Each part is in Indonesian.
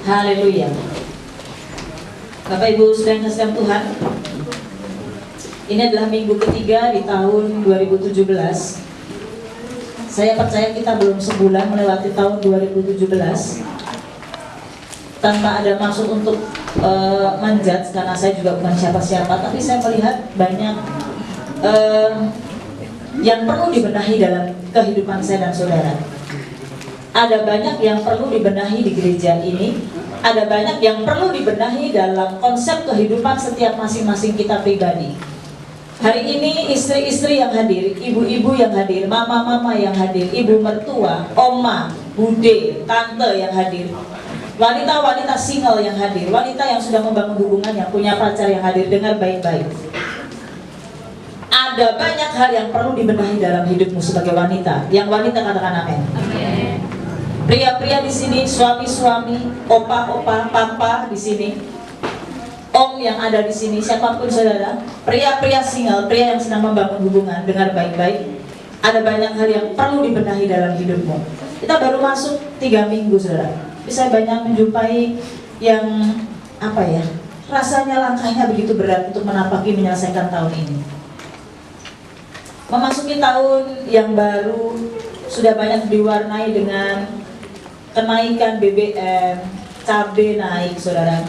Haleluya. Bapak Ibu sedang kasih Tuhan, ini adalah minggu ketiga di tahun 2017. Saya percaya kita belum sebulan melewati tahun 2017 tanpa ada maksud untuk menjudge, karena saya juga bukan siapa-siapa, tapi saya melihat banyak yang perlu dibenahi dalam kehidupan saya dan saudara. Ada banyak yang perlu dibenahi di gereja ini, ada banyak yang perlu dibenahi dalam konsep kehidupan setiap masing-masing kita pribadi. Hari ini istri-istri yang hadir, ibu-ibu yang hadir, mama-mama yang hadir, ibu mertua, oma, bude, tante yang hadir, wanita-wanita single yang hadir, wanita yang sudah membangun hubungan, yang punya pacar yang hadir, dengar baik-baik. Ada banyak hal yang perlu dibenahi dalam hidupmu sebagai wanita. Yang wanita katakan amin. Pria-pria di sini, suami-suami, opa-opa, papa di sini, om yang ada di sini, siapapun saudara, pria-pria single, pria yang sedang membangun hubungan, dengar baik-baik. Ada banyak hal yang perlu dibenahi dalam hidupmu. Kita baru masuk 3 minggu saudara. Saya banyak menjumpai yang rasanya langkahnya begitu berat untuk menapaki menyelesaikan tahun ini. Memasuki tahun yang baru sudah banyak diwarnai dengan kenaikan BBM, cabai naik saudara,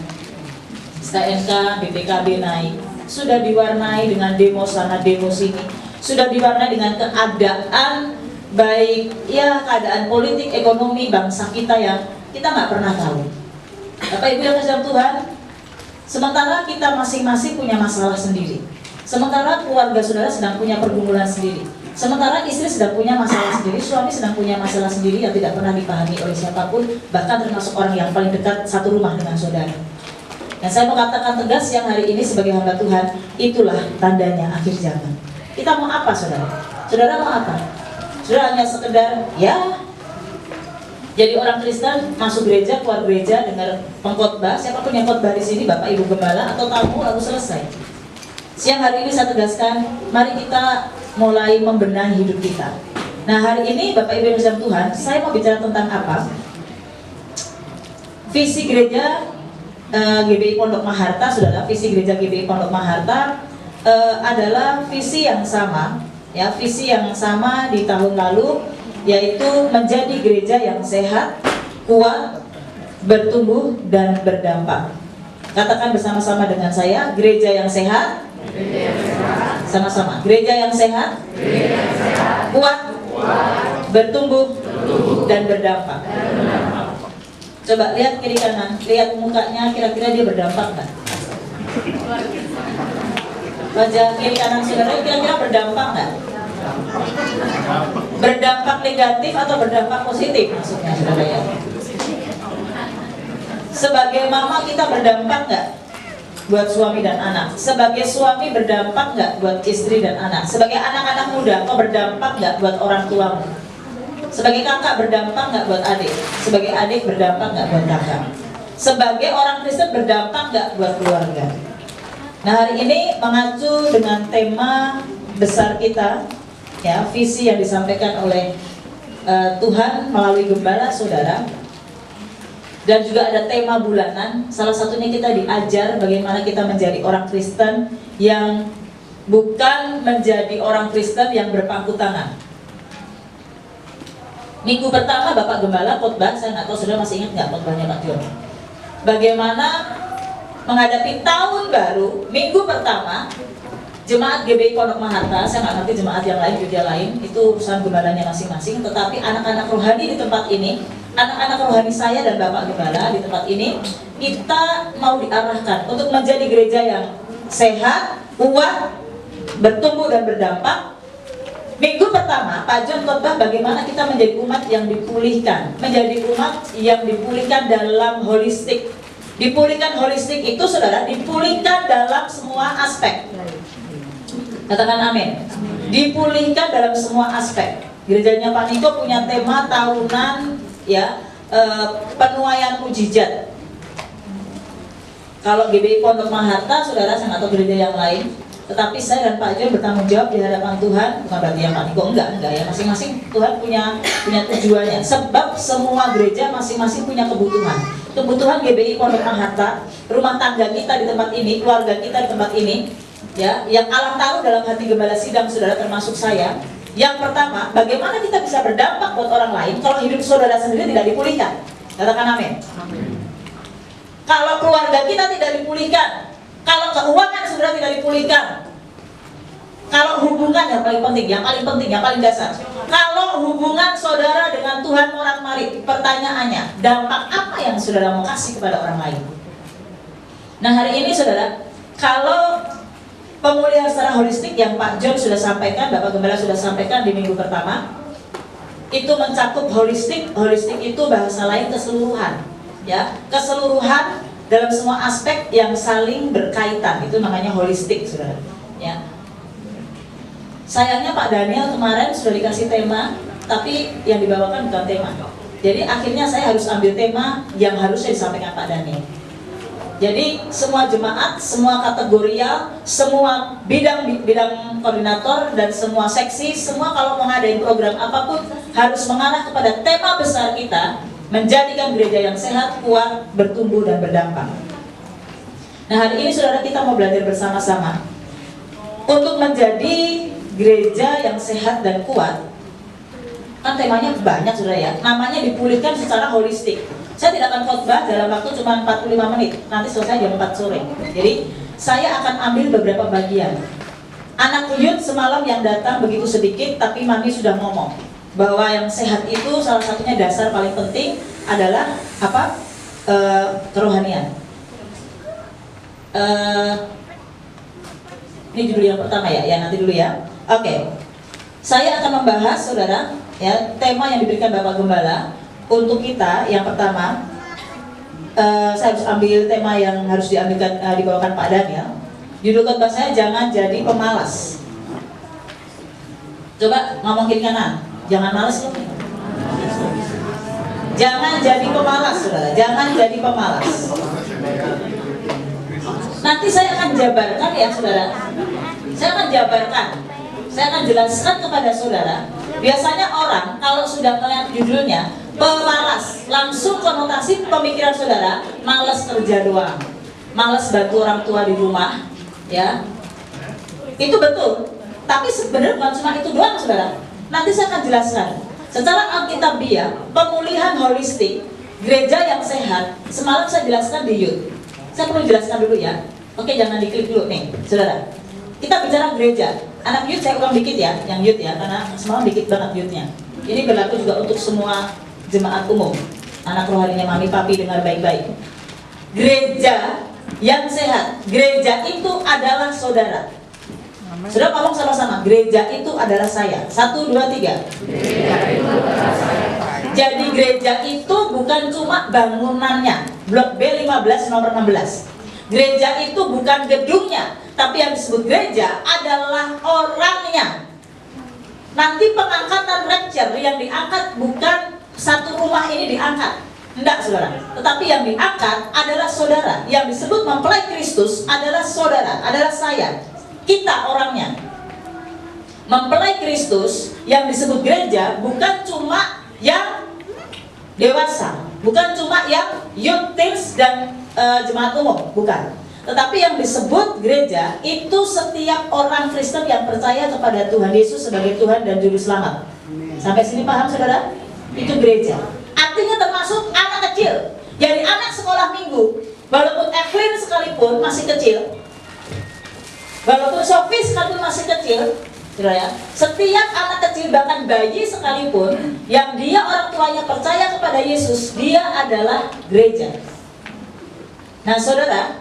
STNK, BPKB naik, sudah diwarnai dengan demo sana demo sini, sudah diwarnai dengan keadaan baik ya, keadaan politik ekonomi bangsa kita yang kita nggak pernah tahu. Bapak Ibu yang kasih Tuhan, sementara kita masing-masing punya masalah sendiri, sementara keluarga saudara sedang punya pergumulan sendiri, sementara istri sedang punya masalah sendiri, suami sedang punya masalah sendiri yang tidak pernah dipahami oleh siapapun, bahkan termasuk orang yang paling dekat satu rumah dengan saudara. Dan saya mau katakan tegas yang hari ini sebagai hamba Tuhan, itulah tandanya akhir zaman. Kita mau apa saudara? Saudara mau apa? Saudara hanya sekedar ya jadi orang Kristen, masuk gereja, keluar gereja, dengar pengkhotbah, siapapun yang khotbah di sini, Bapak Ibu Gembala atau tamu, lalu selesai. Siang hari ini saya tegaskan, mari kita mulai membenahi hidup kita. Nah hari ini Bapak Ibu yang kasih Tuhan, saya mau bicara tentang apa? Visi gereja GBI Pondok Maharta, saudara, visi gereja GBI Pondok Maharta adalah visi yang sama, ya, visi yang sama di tahun lalu, yaitu menjadi gereja yang sehat, kuat, bertumbuh dan berdampak. Katakan bersama-sama dengan saya, gereja yang sehat. Sama-sama, gereja yang sehat, kuat, bertumbuh dan berdampak. Coba lihat kiri kanan, lihat mukanya, kira-kira dia berdampak nggak? Wajah kiri kanan saudara kira-kira berdampak nggak? Berdampak negatif atau berdampak positif maksudnya saudara ya? Sebagai mama kita berdampak nggak buat suami dan anak? Sebagai suami berdampak nggak buat istri dan anak? Sebagai anak-anak muda kok berdampak nggak buat orang tuamu? Sebagai kakak berdampak nggak buat adik? Sebagai adik berdampak nggak buat kakak? Sebagai orang Kristen berdampak nggak buat keluarga? Nah hari ini mengacu dengan tema besar kita, ya, visi yang disampaikan oleh Tuhan melalui gembala saudara, dan juga ada tema bulanan. Salah satunya kita diajar bagaimana kita menjadi orang Kristen yang bukan menjadi orang Kristen yang berpangku tangan. Minggu pertama Bapak Gembala khotbah, saya nggak tahu saudara masih ingat nggak khotbahnya Pak John? Bagaimana menghadapi tahun baru. Minggu pertama jemaat GBI Pondok Maharta, saya nggak ngerti jemaat yang lain, gereja lain, itu urusan gembalanya masing-masing. Tetapi anak-anak rohani di tempat ini, anak-anak rohani saya dan Bapak Gembala di tempat ini, kita mau diarahkan untuk menjadi gereja yang sehat, kuat, bertumbuh dan berdampak. Minggu pertama, Pak John khotbah bagaimana kita menjadi umat yang dipulihkan, menjadi umat yang dipulihkan dalam holistik. Dipulihkan holistik itu saudara, dipulihkan dalam semua aspek. Katakan amin. Dipulihkan dalam semua aspek. Gerejanya Pak Niko punya tema tahunan, ya, penuaian mujizat. Kalau GBI Pondok Maharta, saudara, saya nggak tahu gereja yang lain, tetapi saya dan Pak John bertanggung jawab di hadapan Tuhan. Bukan berarti yang Pak Niko enggak ya, masing-masing Tuhan punya tujuannya. Sebab semua gereja masing-masing punya kebutuhan. kebutuhan GBI Pondok Mahatta, rumah tangga kita di tempat ini, keluarga kita di tempat ini, ya, yang Allah taruh dalam hati gembala sidang saudara termasuk saya. Yang pertama, bagaimana kita bisa berdampak buat orang lain kalau hidup saudara sendiri tidak dipulihkan? Katakan amin. Kalau keluarga kita tidak dipulihkan, kalau keuangan saudara tidak dipulihkan, kalau hubungan yang paling penting, yang paling dasar, kalau hubungan saudara dengan Tuhan orang marit, pertanyaannya, dampak apa yang saudara mau kasih kepada orang lain? Nah, hari ini saudara, kalau pemulihan secara holistik yang Pak John sudah sampaikan, Bapak Gembala sudah sampaikan di minggu pertama, itu mencakup holistik. Holistik itu bahasa lain keseluruhan, ya, keseluruhan dalam semua aspek yang saling berkaitan, itu namanya holistik, saudara. Ya. Sayangnya Pak Daniel kemarin sudah dikasih tema, tapi yang dibawakan bukan tema. Jadi akhirnya saya harus ambil tema yang harusnya disampaikan Pak Daniel. Jadi semua jemaat, semua kategorial, semua bidang koordinator dan semua seksi, semua kalau mau ngadain program apapun harus mengarah kepada tema besar kita, menjadikan gereja yang sehat, kuat, bertumbuh dan berdampak. Nah, hari ini saudara, kita mau belajar bersama-sama untuk menjadi gereja yang sehat dan kuat. Kan temanya banyak saudara ya, namanya dipulihkan secara holistik. Saya tidak akan khotbah dalam waktu cuma 45 menit, nanti selesai jam 4 sore. Jadi saya akan ambil beberapa bagian. Anak youth semalam yang datang begitu sedikit, tapi Mami sudah ngomong bahwa yang sehat itu salah satunya dasar paling penting adalah apa? Kerohanian. Ini judul yang pertama ya nanti dulu ya. Oke. Saya akan membahas saudara ya tema yang diberikan Bapak Gembala untuk kita. Yang pertama, saya harus ambil tema yang harus dibawakan Pak Daniel. Judul khotbah saya, jangan jadi pemalas. Coba ngomong kiri kanan, jangan malas loh. Jangan jadi pemalas saudara, jangan jadi pemalas. Nanti saya akan jabarkan ya saudara. Saya akan jabarkan. Saya akan jelaskan kepada saudara. Biasanya orang kalau sudah melihat judulnya pemalas, langsung konotasi pemikiran saudara malas kerja doang, malas bantu orang tua di rumah, ya. Itu betul. Tapi sebenarnya bukan cuma itu doang saudara. Nanti saya akan jelaskan. Secara alkitabiah, pemulihan holistik, gereja yang sehat, semalam saya jelaskan di youth. Saya perlu jelaskan dulu ya. Oke, jangan diklik dulu nih, saudara. Kita bicara gereja. Anak youth saya ulang dikit ya, yang youth ya, karena semalam dikit banget youthnya. Ini berlaku juga untuk semua jemaat umum. Anak rohaninya Mami Papi dengar baik-baik. Gereja yang sehat, gereja itu adalah saudara. Saudara ngomong sama-sama, gereja itu adalah saya. 1, 2, 3. Gereja itu adalah saya. Jadi gereja itu bukan cuma bangunannya, blok B15 nomor 16. Gereja itu bukan gedungnya, tapi yang disebut gereja adalah orangnya. Nanti pengangkatan rapture yang diangkat bukan satu rumah ini diangkat, enggak saudara. Tetapi yang diangkat adalah saudara. Yang disebut mempelai Kristus adalah saudara, adalah saya. Kita orangnya. Mempelai Kristus yang disebut gereja bukan cuma yang dewasa, bukan cuma yang youth teens dan jemaat umum, bukan. Tetapi yang disebut gereja itu setiap orang Kristen yang percaya kepada Tuhan Yesus sebagai Tuhan dan Juru Selamat. Sampai sini paham saudara? Itu gereja. Artinya termasuk anak kecil. Jadi anak sekolah minggu, walaupun Evelyn sekalipun masih kecil, walaupun Sophie sekalipun masih kecil, ya, setiap anak kecil bahkan bayi sekalipun yang dia orang tuanya percaya kepada Yesus, dia adalah gereja. Nah saudara,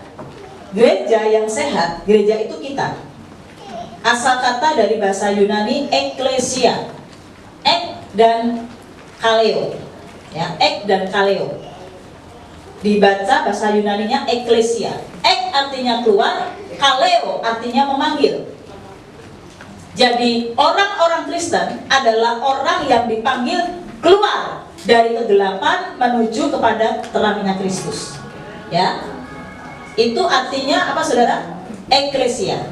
gereja yang sehat, gereja itu kita. Asal kata dari bahasa Yunani ekklesia, ek dan kaleo, ya, ek dan kaleo. Dibaca bahasa Yunaninya ekklesia. Ek artinya keluar, kaleo artinya memanggil. Jadi orang-orang Kristen adalah orang yang dipanggil keluar dari kegelapan menuju kepada terangnya Kristus. Ya, itu artinya apa saudara? Ekklesia.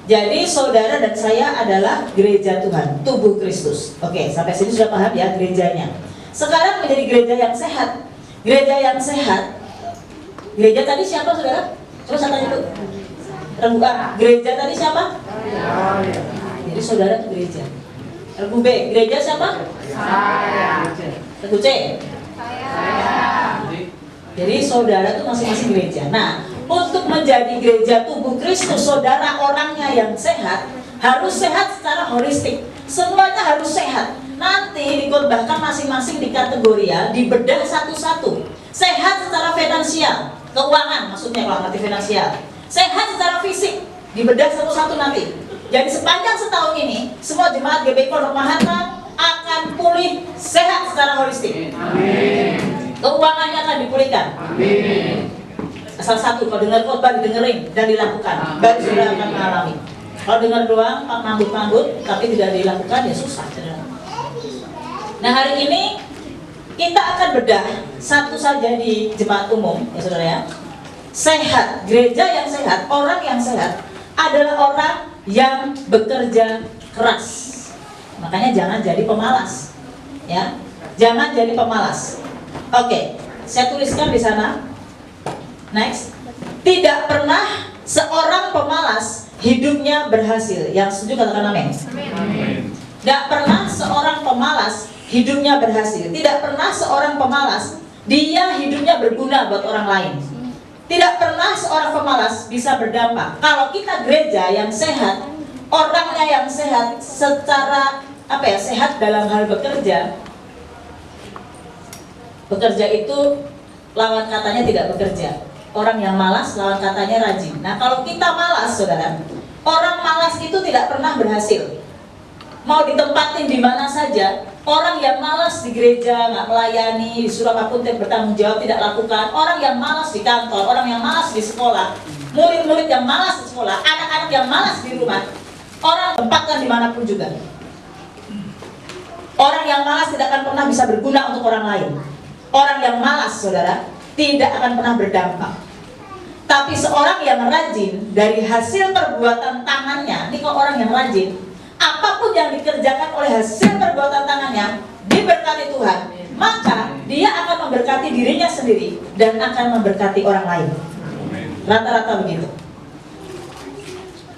Jadi saudara dan saya adalah gereja Tuhan, tubuh Kristus. Oke, sampai sini sudah paham ya gerejanya. Sekarang menjadi gereja yang sehat. Gereja yang sehat. Gereja tadi siapa saudara? Coba saya tanya dulu. Rembukan. Gereja tadi siapa? Jadi saudara itu gereja. Regu B. Gereja siapa? Saya. Regu C. Jadi saudara itu masing-masing gereja. Nah, untuk menjadi gereja tubuh Kristus, saudara orangnya yang sehat harus sehat secara holistik. Semuanya harus sehat. Nanti dikhotbahkan masing-masing di kategori ya, dibedah satu-satu. Sehat secara finansial, keuangan maksudnya kalau ngerti finansial. Sehat secara fisik, dibedah satu-satu nanti. Jadi sepanjang setahun ini, semua jemaat GBI Pondok Mahatma akan pulih sehat secara holistik. Amin. Keuangannya akan dipulihkan. Amin. Asal satu, kalau dengar khotbah didengerin dan dilakukan, baru saudara akan mengalami. Kalau dengar doang, manggut-manggut, tapi tidak dilakukan, ya susah. Saudara. Nah hari ini kita akan bedah satu saja di jemaat umum, ya saudara ya. Sehat, gereja yang sehat, orang yang sehat adalah orang yang bekerja keras. Makanya jangan jadi pemalas, ya. Jangan jadi pemalas. Oke, saya tuliskan di sana. Next. Tidak pernah seorang pemalas hidupnya berhasil. Yang setuju katakan amin. Tidak pernah seorang pemalas hidupnya berhasil. Tidak pernah seorang pemalas dia hidupnya berguna buat orang lain. Tidak pernah seorang pemalas bisa berdampak. Kalau kita gereja yang sehat, orangnya yang sehat secara sehat dalam hal bekerja. Bekerja itu lawan katanya tidak bekerja. Orang yang malas lawan katanya rajin. Nah kalau kita malas saudara, orang malas itu tidak pernah berhasil. Mau ditempatin di mana saja, orang yang malas di gereja nggak melayani, disuruh apapun tidak bertanggung jawab tidak lakukan. Orang yang malas di kantor, orang yang malas di sekolah, murid-murid yang malas di sekolah, anak-anak yang malas di rumah, orang tempatkan dimanapun juga. Orang yang malas tidak akan pernah bisa berguna untuk orang lain. Orang yang malas, saudara, tidak akan pernah berdampak. Tapi seorang yang rajin dari hasil perbuatan tangannya, ini kok orang yang rajin, apapun yang dikerjakan oleh hasil perbuatan tangannya diberkati Tuhan, maka dia akan memberkati dirinya sendiri dan akan memberkati orang lain. Rata-rata begitu.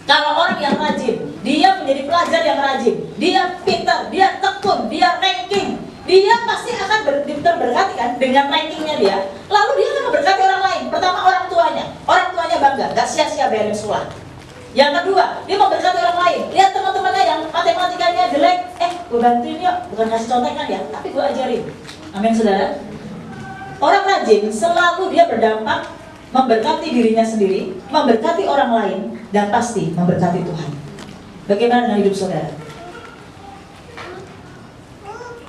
Kalau orang yang rajin, dia menjadi pelajar yang rajin, dia pintar, dia tekun, dia ranking, dia pasti akan terberkati kan dengan rankingnya dia. Lalu dia akan memberkati orang lain. Pertama orang tuanya bangga, gak sia-sia bayarin sekolah. Yang kedua, dia memberkati orang lain. Lihat teman-temannya yang matematikanya jelek, gue bantuin yuk, bukan kasih contekan ya, tapi gue ajarin. Amin saudara. Orang rajin selalu dia berdampak, memberkati dirinya sendiri, memberkati orang lain, dan pasti memberkati Tuhan. Bagaimana dengan hidup saudara?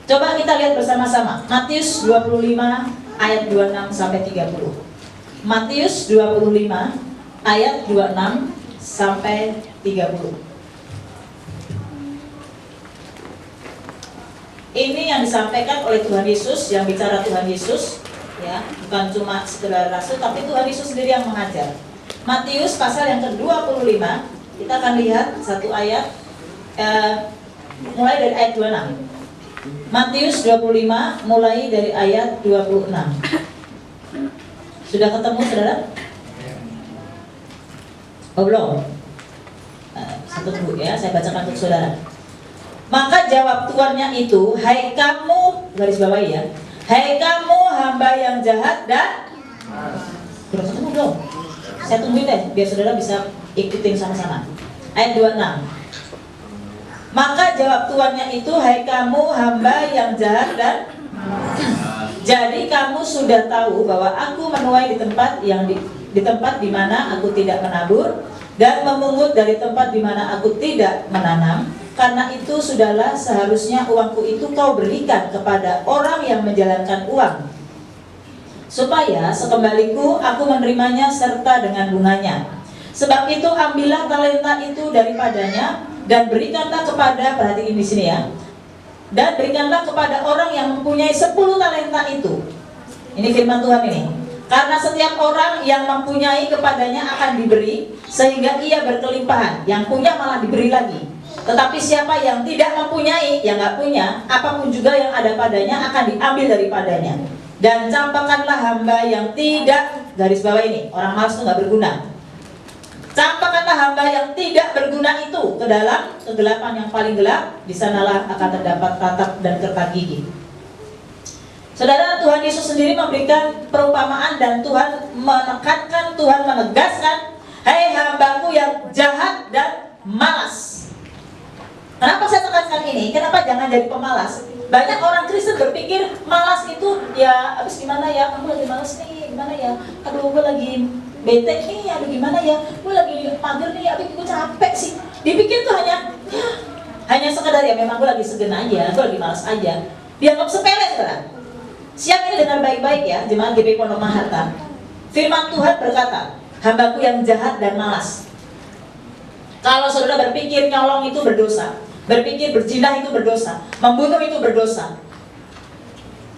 Coba kita lihat bersama-sama Matius 25 ayat 26 sampai 30. Matius 25 ayat 26 sampai 30. Ini yang disampaikan oleh Tuhan Yesus, yang bicara Tuhan Yesus, ya, bukan cuma sekedar rasul, tapi Tuhan Yesus sendiri yang mengajar. Matius pasal yang ke-25, kita akan lihat satu ayat, mulai dari ayat 26. Matius 25 mulai dari ayat 26. Sudah ketemu saudara? Oh belum? Satu tunggu ya, saya bacakan untuk saudara. Maka jawab tuannya itu, hai kamu, garis bawahi ya, hai kamu hamba yang jahat dan belum ketemu belum? Saya tungguin deh, biar saudara bisa ikutin sama-sama. Ayat 26. Maka jawab tuannya itu, hai kamu hamba yang jahat dan jadi kamu sudah tahu bahwa aku menuai di tempat di mana aku tidak menabur dan memungut dari tempat di mana aku tidak menanam. Karena itu sudahlah seharusnya uangku itu kau berikan kepada orang yang menjalankan uang, supaya sekembaliku aku menerimanya serta dengan bunganya. Sebab itu ambillah talenta itu daripadanya dan berikanlah kepada, perhatiin di sini ya, dan berikanlah kepada orang yang mempunyai 10 talenta itu. Ini firman Tuhan ini. Karena setiap orang yang mempunyai kepadanya akan diberi, sehingga ia berkelimpahan. Yang punya malah diberi lagi. Tetapi siapa yang tidak mempunyai, yang nggak punya, apapun juga yang ada padanya akan diambil daripadanya. Dan campakkanlah hamba yang tidak, garis bawah ini, orang malas itu nggak berguna. Campakkanlah hamba yang tidak berguna itu ke dalam kegelapan yang paling gelap, di sanalah akan terdapat ratap dan kertak gigi. Saudara, Tuhan Yesus sendiri memberikan perumpamaan dan Tuhan menekankan, Tuhan menegaskan, hei hambaku yang jahat dan malas. Kenapa saya tekankan ini? Kenapa jangan jadi pemalas? Banyak orang Kristen berpikir malas itu ya, habis gimana ya, aku lagi malas nih, gimana ya, aduh gue lagi bete nih, aduh gimana ya, gue lagi mager nih, aduh gue capek sih. Dipikir tuh hanya sekedar ya memang gue lagi segen aja, gue lagi malas aja. Dianggap sepele, saudara. Siang ini dengar baik-baik ya, jemaat GP Pondok Maharta. Firman Tuhan berkata, hambaku yang jahat dan malas. Kalau saudara berpikir nyolong itu berdosa, berpikir berzina itu berdosa, membunuh itu berdosa,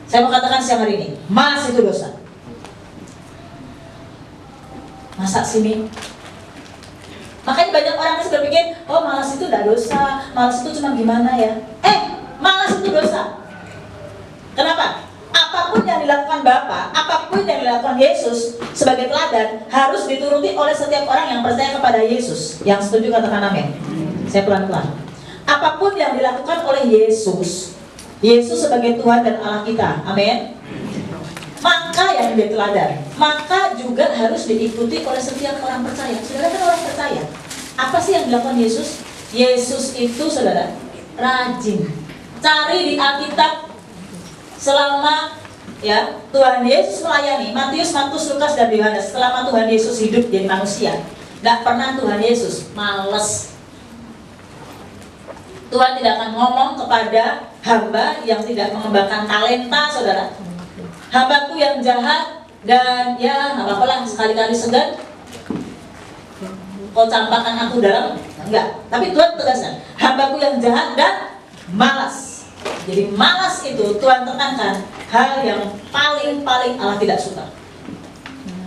saya mau katakan siang hari ini, malas itu dosa. Masa sini? Makanya banyak orang yang berpikir, oh malas itu tidak dosa, malas itu cuma gimana ya. Malas itu dosa. Kenapa? Apapun yang dilakukan Bapa, apapun yang dilakukan Yesus sebagai teladan harus dituruti oleh setiap orang yang percaya kepada Yesus. Yang setuju katakan amin. Saya pelan-pelan. Apapun yang dilakukan oleh Yesus, Yesus sebagai Tuhan dan Allah kita, amin, maka yang menjadi teladan, maka juga harus diikuti oleh setiap orang percaya. Saudara kan orang percaya. Apa sih yang dilakukan Yesus? Yesus itu, saudara, rajin. Cari di Alkitab selama ya Tuhan Yesus melayani, Matius, Markus, Lukas, dan Yohanes. Selama Tuhan Yesus hidup jadi manusia, tidak pernah Tuhan Yesus males. Tuhan tidak akan ngomong kepada hamba yang tidak mengembangkan talenta, saudara. Hambaku yang jahat dan ya nggak apa-apa lah sekali-kali segan, kau campakkan aku dalam, enggak. Tapi Tuhan tegaskan, hambaku yang jahat dan malas. Jadi malas itu Tuhan tekankan hal yang paling Allah tidak suka.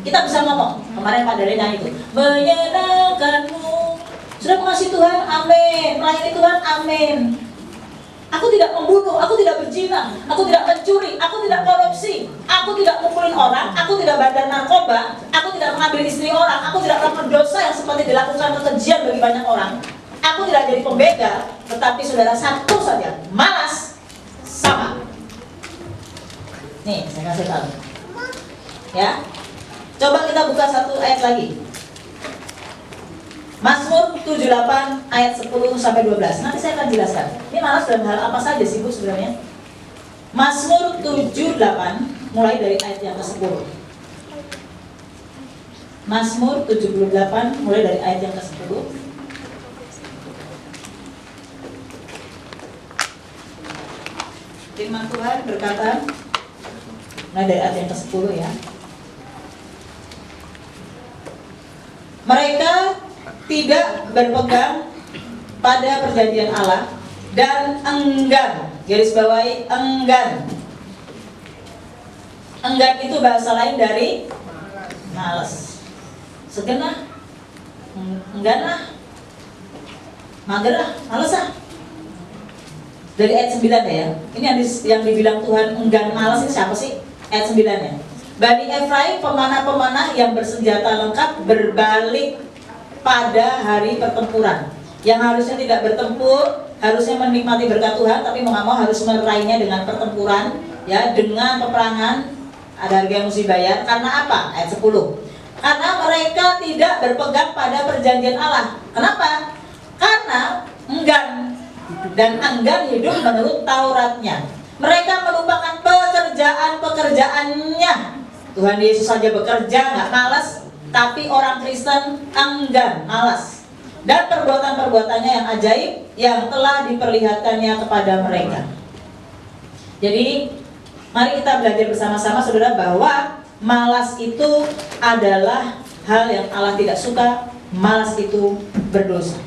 Kita bisa ngomong, kemarin Pak Dare nyanyi itu, menyenangkanmu, sudah mengasihi Tuhan, amin, melayani Tuhan, amin. Aku tidak membunuh, aku tidak berzina, aku tidak mencuri, aku tidak korupsi, aku tidak mukulin orang, aku tidak bandar narkoba, aku tidak mengambil istri orang, aku tidak melakukan dosa yang seperti dilakukan kekejian bagi banyak orang. Aku tidak jadi pembegal, tetapi saudara satu saja, malas sama. Nih, saya kasih tahu. Ya. Coba kita buka satu ayat lagi. Mazmur 78 ayat 10 sampai 12. Nanti saya akan jelaskan. Ini malas dalam hal apa saja sih Bu sebenarnya? Mazmur 78 mulai dari ayat yang ke-10. Mazmur 78 mulai dari ayat yang ke-10. Firman Tuhan berkata, mulai dari ayat yang ke-10 ya. Mereka tidak berpegang pada perjanjian Allah dan enggan, garis bawahi enggan. Enggan itu bahasa lain dari malas. Segenah, enggan lah, mager lah, malas lah. Dari ayat 9 ya. Ini yang dibilang Tuhan enggan malas ini siapa sih? Ayat 9 ya. Bani Efraim pemanah-pemanah yang bersenjata lengkap berbalik pada hari pertempuran. Yang harusnya tidak bertempur, harusnya menikmati berkat Tuhan, tapi mau nggak mau harus meraihnya dengan pertempuran, ya, dengan peperangan. Ada harga yang mesti bayar. Karena apa? Ayat 10. Karena mereka tidak berpegang pada perjanjian Allah. Kenapa? Karena enggan dan enggan hidup menurut Tauratnya. Mereka melupakan pekerjaan-pekerjaannya. Tuhan Yesus saja bekerja, nggak malas, tapi orang Kristen enggan, malas. Dan perbuatan-perbuatannya yang ajaib yang telah diperlihatkannya kepada mereka. Jadi, mari kita belajar bersama-sama saudara bahwa malas itu adalah hal yang Allah tidak suka. Malas itu berdosa.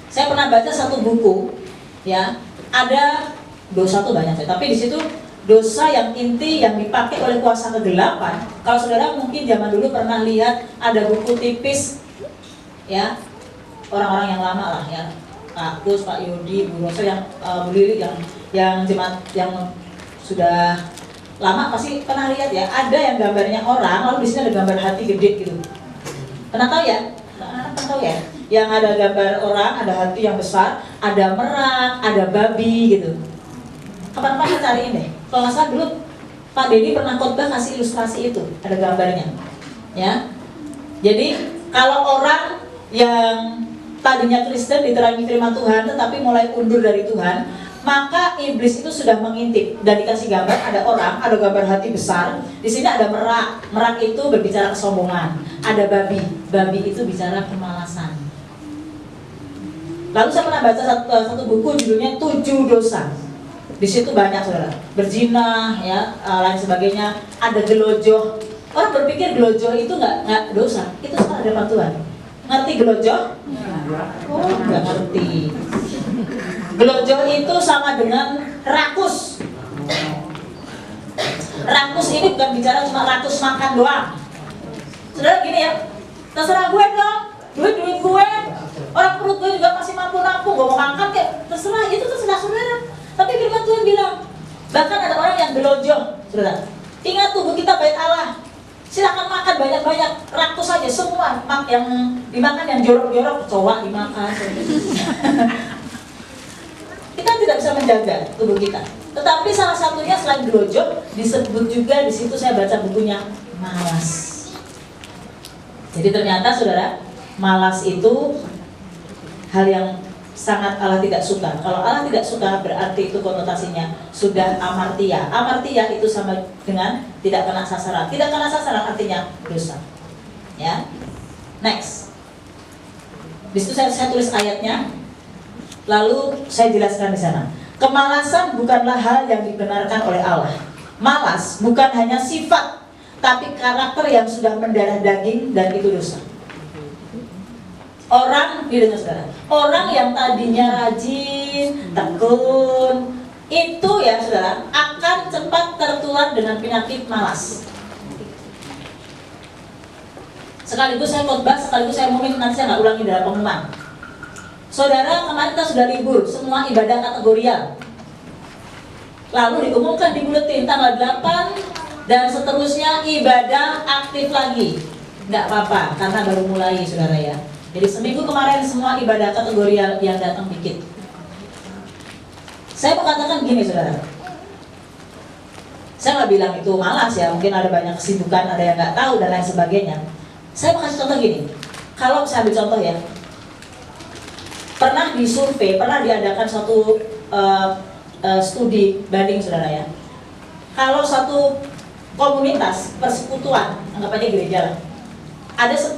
Saya pernah baca satu buku, ya, ada dosa tuh banyak, tapi di situ dosa yang inti yang dipakai oleh kuasa kegelapan. Kalau saudara mungkin zaman dulu pernah lihat ada buku tipis, ya, orang-orang yang lama lah, ya, Pak Kus, Pak Yudi, Bu Roso yang Bu Lili, yang jemaat yang sudah lama pasti pernah lihat ya, ada yang gambarnya orang, lalu di sini ada gambar hati gede gitu. Pernah tahu ya? Pernah tahu ya? Yang ada gambar orang, ada hati yang besar, ada merak, ada babi gitu. Kapan-kapan cariin deh. Kalau nggak salah dulu Pak Dedi pernah khotbah kasih ilustrasi itu, ada gambarnya, ya. Jadi kalau orang yang tadinya Kristen diterangi firman Tuhan, tetapi mulai undur dari Tuhan, maka iblis itu sudah mengintip dan dikasih gambar, ada orang, ada gambar hati besar. Di sini ada merak, merak itu berbicara kesombongan. Ada babi, babi itu bicara kemalasan. Lalu saya pernah baca satu buku judulnya 7 dosa. Di situ banyak saudara, berzina, ya, lain sebagainya. Ada gelojoh. Orang berpikir gelojoh itu nggak dosa, itu salah depan Tuhan. Ngerti gelojoh? Oh, nggak ngerti. Gelojoh itu sama dengan rakus. Rakus ini bukan bicara cuma rakus makan doang. Saudara gini ya, terserah gue dong, duit gue. Orang perut gue juga masih mampu-mampu, gue mau makan kayak terserah, itu terserah saudara. Tapi firman Tuhan bilang, bahkan ada orang yang gelojoh, saudara. Ingat tubuh kita bait Allah. Silakan makan banyak-banyak, rakus saja semua yang dimakan, yang jorok-jorok, kecoa dimakan. Kita tidak bisa menjaga tubuh kita. Tetapi salah satunya selain gelojoh disebut juga di situ, saya baca bukunya, malas. Jadi ternyata saudara, malas itu hal yang sangat Allah tidak suka. Kalau Allah tidak suka berarti itu konotasinya sudah amartia. Amartia itu sama dengan tidak kena sasaran. Tidak kena sasaran artinya dosa. Ya. Next. Di situ saya tulis ayatnya. Lalu saya jelaskan di sana. Kemalasan bukanlah hal yang dibenarkan oleh Allah. Malas bukan hanya sifat, tapi karakter yang sudah mendarah daging dan itu dosa. Orang, orang yang tadinya rajin, tekun, itu ya saudara, akan cepat tertular dengan penyakit malas. Sekaligus saya khotbah, sekaligus saya ngomongin, nanti saya nggak ulangi dalam pengumuman. Saudara, kemarin kita sudah libur, semua ibadah kategorial. Lalu diumumkan di buletin tanggal 8 dan seterusnya ibadah aktif lagi. Nggak apa-apa, karena baru mulai saudara ya. Jadi seminggu kemarin semua ibadah kategorial yang datang dikit. Saya mau katakan gini saudara. Saya nggak bilang itu malas ya, mungkin ada banyak kesibukan, ada yang nggak tahu dan lain sebagainya. Saya mau kasih contoh gini. Kalau saya ambil contoh ya, pernah disurvei, pernah diadakan suatu studi banding saudara ya. Kalau satu komunitas persekutuan, anggap aja gereja lah, ada 10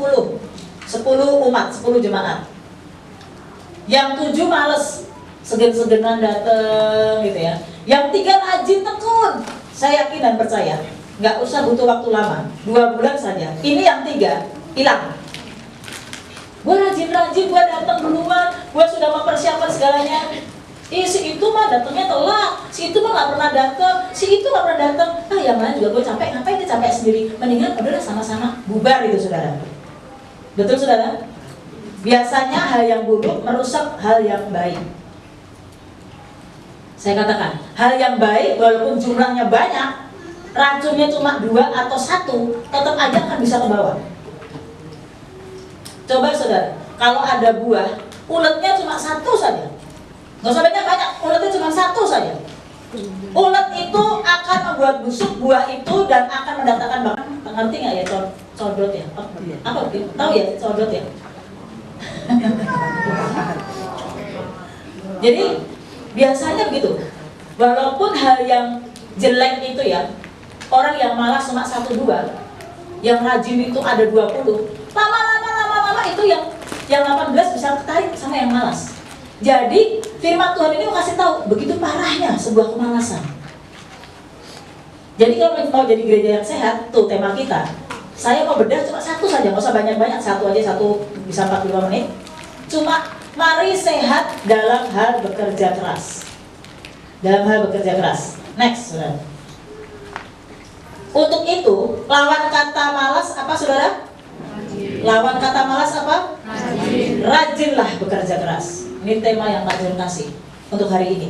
umat, 10 jemaat. Yang 7 males, segen-segenan dateng gitu ya. Yang 3 rajin tekun. Saya yakin dan percaya, nggak usah butuh waktu lama, 2 bulan saja. Ini yang 3 hilang. Gue rajin-rajin, gue datang duluan, gue sudah mempersiapkan segalanya. Si itu mah datangnya telat, si itu mah nggak pernah datang, si itu nggak pernah datang. Yang lain juga gue capek, ngapain dia capek sendiri? Mendingan udahlah sama-sama bubar itu saudara. Betul saudara? Biasanya hal yang buruk merusak hal yang baik. Saya katakan, hal yang baik walaupun jumlahnya banyak, racunnya cuma 2 atau 1, tetap aja akan bisa ke bawah. Coba saudara, kalau ada buah, uletnya cuma 1 saja. Nggak usah banyak-banyak, uletnya cuma 1 saja. Ulet itu akan membuat busuk buah itu dan akan mendatangkan bakal. Ngerti nggak ya codot ya? Apa? Tahu ya codot ya? Jadi biasanya begitu. Walaupun hal yang jelek itu ya, orang yang malas cuma 1-2, yang rajin itu ada 20. Lama-lama itu yang 18 bisa ketarik sama yang malas. Jadi firman Tuhan ini mau kasih tahu begitu parahnya sebuah kemalasan. Jadi kalau mau jadi gereja yang sehat, tuh tema kita. Saya mau bedah cuma 1 saja, nggak usah banyak-banyak, 1 aja, 1 bisa 45 menit. Cuma mari sehat dalam hal bekerja keras. Dalam hal bekerja keras. Next, saudara. Untuk itu, lawan kata malas apa saudara? Lawan kata malas apa? Rajinlah bekerja keras. Ini tema yang Pak John kasih untuk hari ini.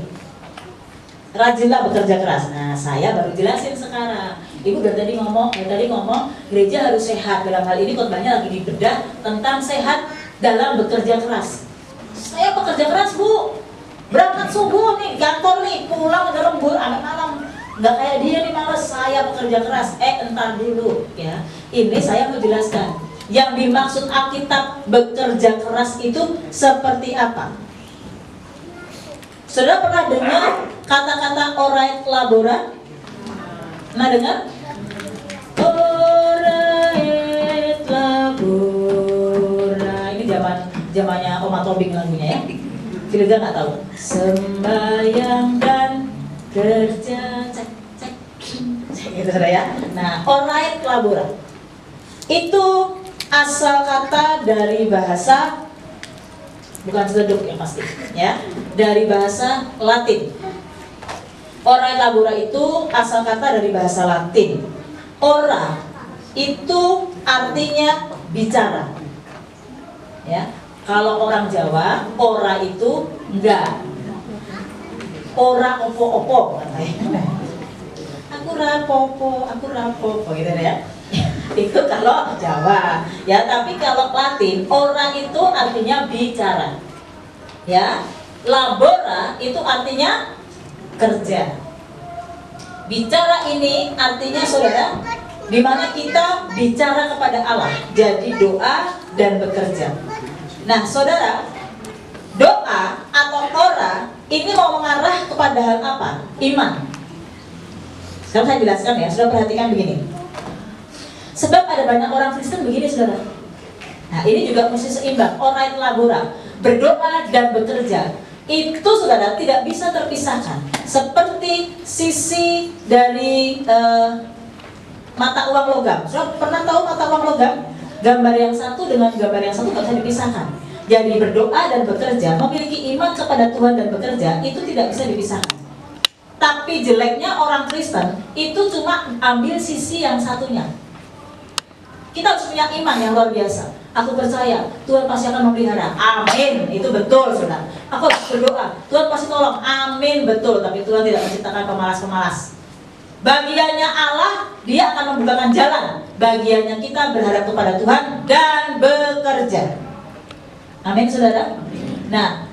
rajinlah bekerja keras. Nah, saya baru jelasin sekarang. Ibu dari tadi ngomong gereja harus sehat. Dalam hal ini khotbahnya lagi dibedah tentang sehat dalam bekerja keras. Saya bekerja keras, Bu. Berangkat subuh nih, kantor nih, pulang udah lembur sampai malam. Nggak kayak dia nih, males. Saya bekerja keras. Entar dulu ya. Ini saya mau jelaskan. Yang dimaksud Alkitab bekerja keras itu seperti apa? Saudara pernah dengar kata-kata orait labora? Pernah dengar? Orait labora. Ini zamannya Oma Tobing lagunya ya. Kita nggak tahu. Sembayang dan kerja, cek gitu saudara ya. Nah, orait labora itu asal kata dari bahasa, bukan seduk yang pasti ya, dari bahasa Latin. Orait labora itu asal kata dari bahasa Latin. Ora itu artinya bicara ya. Kalau orang Jawa, ora itu enggak. Ora opo-opo katanya. Aku rapopo gitu ya. Itu kalau Jawa ya, tapi kalau Latin, ora itu artinya bicara ya. Labora itu artinya kerja. Bicara ini artinya saudara, di mana kita bicara kepada Allah, jadi doa dan bekerja. Nah saudara, doa atau ora ini mau mengarah kepada hal apa? Iman. Sekarang saya jelaskan ya, sudah perhatikan begini. Sebab ada banyak orang Kristen begini saudara. Nah ini juga mesti seimbang. Orait labora, berdoa dan bekerja, itu saudara tidak bisa terpisahkan. Seperti sisi dari mata uang logam. Saudara pernah tahu mata uang logam? Gambar yang satu dengan gambar yang satu tidak bisa dipisahkan. Jadi berdoa dan bekerja, memiliki iman kepada Tuhan dan bekerja, itu tidak bisa dipisahkan. Tapi jeleknya orang Kristen itu cuma ambil sisi yang satunya. Kita harus punya iman yang luar biasa. Aku percaya Tuhan pasti akan memelihara. Amin. Itu betul saudara. Aku harus berdoa, Tuhan pasti tolong. Amin, betul. Tapi Tuhan tidak menciptakan pemalas-pemalas. Bagiannya Allah, Dia akan membukakan jalan. Bagiannya kita berharap kepada Tuhan dan bekerja. Amin saudara. Nah,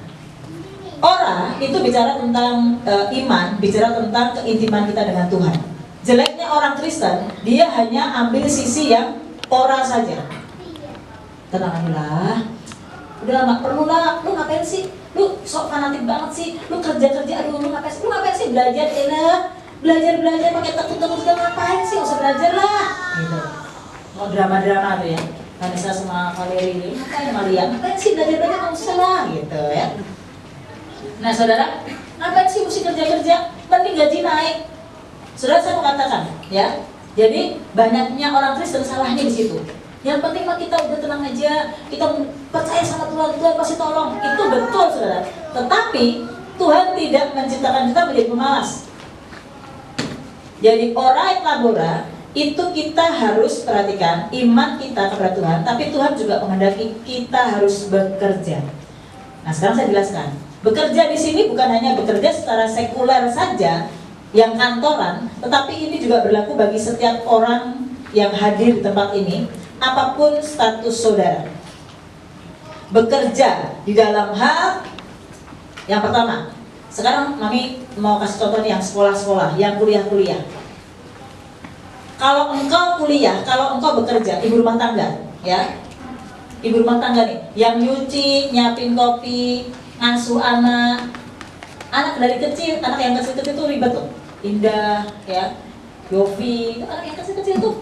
ora itu bicara tentang iman, bicara tentang keintiman kita dengan Tuhan. Jeleknya orang Kristen, dia hanya ambil sisi yang ora saja. Tenang aja lah, udah nggak perlu lah. Lu ngapain sih? Lu sok fanatik banget sih. Lu kerja, aduh lu ngapain sih? Belajar enak, belajar pakai tekuk ngapain sih? Usah belajar lah. Gitu. Mau drama tuh ya. Vanessa sama Valeri ini, ngapain sih belajar nggak usah lah, gitu ya. Nah saudara, ngapain sih mesti kerja? Mending gaji naik. Saudara saya mau katakan, ya. Jadi banyaknya orang Kristen salahnya di situ. Yang penting mah kita udah tenang aja, kita percaya sama Tuhan pasti tolong. Itu betul saudara. Tetapi Tuhan tidak menciptakan kita menjadi pemalas. Jadi orait labora itu kita harus perhatikan iman kita kepada Tuhan, tapi Tuhan juga menghendaki kita harus bekerja. Nah sekarang saya jelaskan. Bekerja di sini bukan hanya bekerja secara sekuler saja, yang kantoran, tetapi ini juga berlaku bagi setiap orang yang hadir di tempat ini, apapun status saudara. Bekerja di dalam hal yang pertama. Sekarang Mami mau kasih contoh yang sekolah-sekolah, yang kuliah-kuliah. Kalau engkau kuliah, kalau engkau bekerja, ibu rumah tangga, ya, ibu rumah tangga nih, yang nyuci, nyiapin kopi, ngasuh anak dari kecil, anak yang kecil itu ribet tuh, Indah, ya, Yofi, anak yang kecil tuh,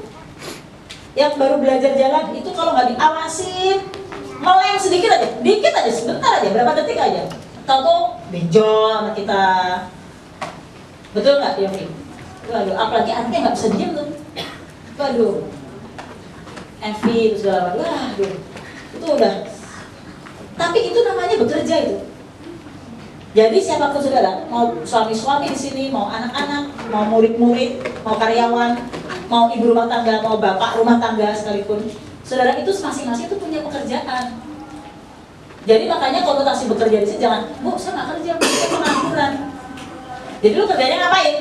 yang baru belajar jalan itu kalau nggak diawasin, meleng sedikit aja, sebentar aja, berapa detik aja, tahu benjol sama kita, betul nggak Yofi? Waduh, apalagi anaknya nggak bisa diem tuh. Waduh, Evi itu segala macam. Waduh, itu udah. Tapi itu namanya bekerja itu. Jadi siapapun saudara, mau suami-suami di sini, mau anak-anak, mau murid-murid, mau karyawan, mau ibu rumah tangga, mau bapak rumah tangga sekalipun, saudara itu masing-masing itu punya pekerjaan. Jadi makanya konotasi bekerja di sini jangan, Bu, saya nggak kerja, saya pengangguran. Jadi lu kerjanya ngapain?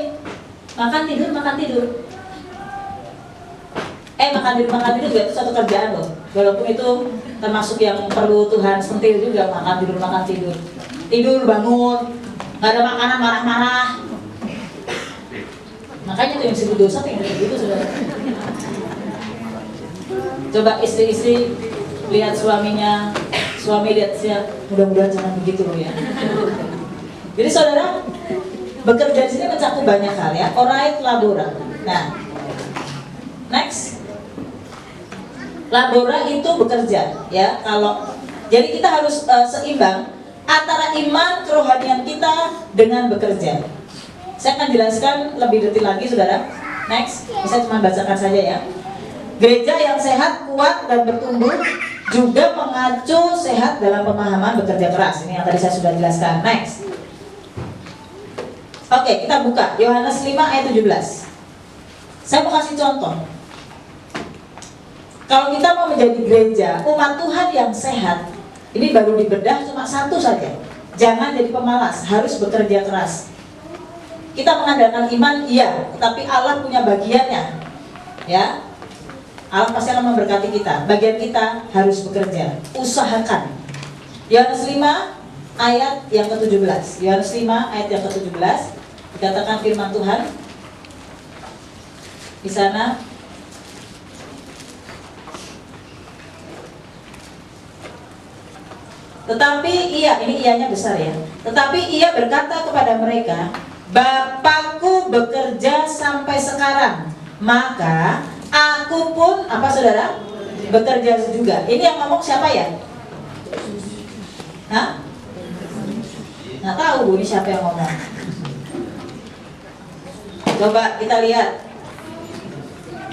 Makan tidur, makan tidur. Makan tidur juga itu satu kerjaan loh. Walaupun itu termasuk yang perlu Tuhan sentil juga, makan tidur. Tidur, bangun, nggak ada makanan, marah-marah. Makanya tuh yang disebut dosa tuh yang kayak gitu, saudara. Coba istri-istri lihat suaminya, suami lihat siap, mudah-mudahan jangan begitu loh ya. Jadi saudara, bekerja di sini mencakup banyak hal ya. Alright, labora. Nah, next. Labora itu bekerja ya. Jadi kita harus seimbang antara iman kerohanian kita dengan bekerja. Saya akan jelaskan lebih detail lagi, saudara. Next, saya cuma bacakan saja ya. Gereja yang sehat, kuat, dan bertumbuh juga mengacu sehat dalam pemahaman bekerja keras. Ini yang tadi saya sudah jelaskan. Next. Oke, kita buka Yohanes 5 ayat 17. Saya mau kasih contoh. Kalau kita mau menjadi gereja, umat Tuhan yang sehat, ini baru dibedah cuma satu saja. Jangan jadi pemalas, harus bekerja keras. Kita mengandalkan iman, iya, tetapi Allah punya bagiannya. Ya, Allah pasti akan memberkati kita. Bagian kita harus bekerja, usahakan. Yohanes 5 ayat yang ke-17. Yohanes 5 ayat yang ke-17 dikatakan firman Tuhan di sana. Tetapi ia, ini ianya besar ya. Tetapi ia berkata kepada mereka, Bapakku bekerja sampai sekarang, maka aku pun, apa saudara? Bekerja juga. Ini yang ngomong siapa ya? Hah? Nggak tahu Bu, ini siapa yang ngomong. Coba kita lihat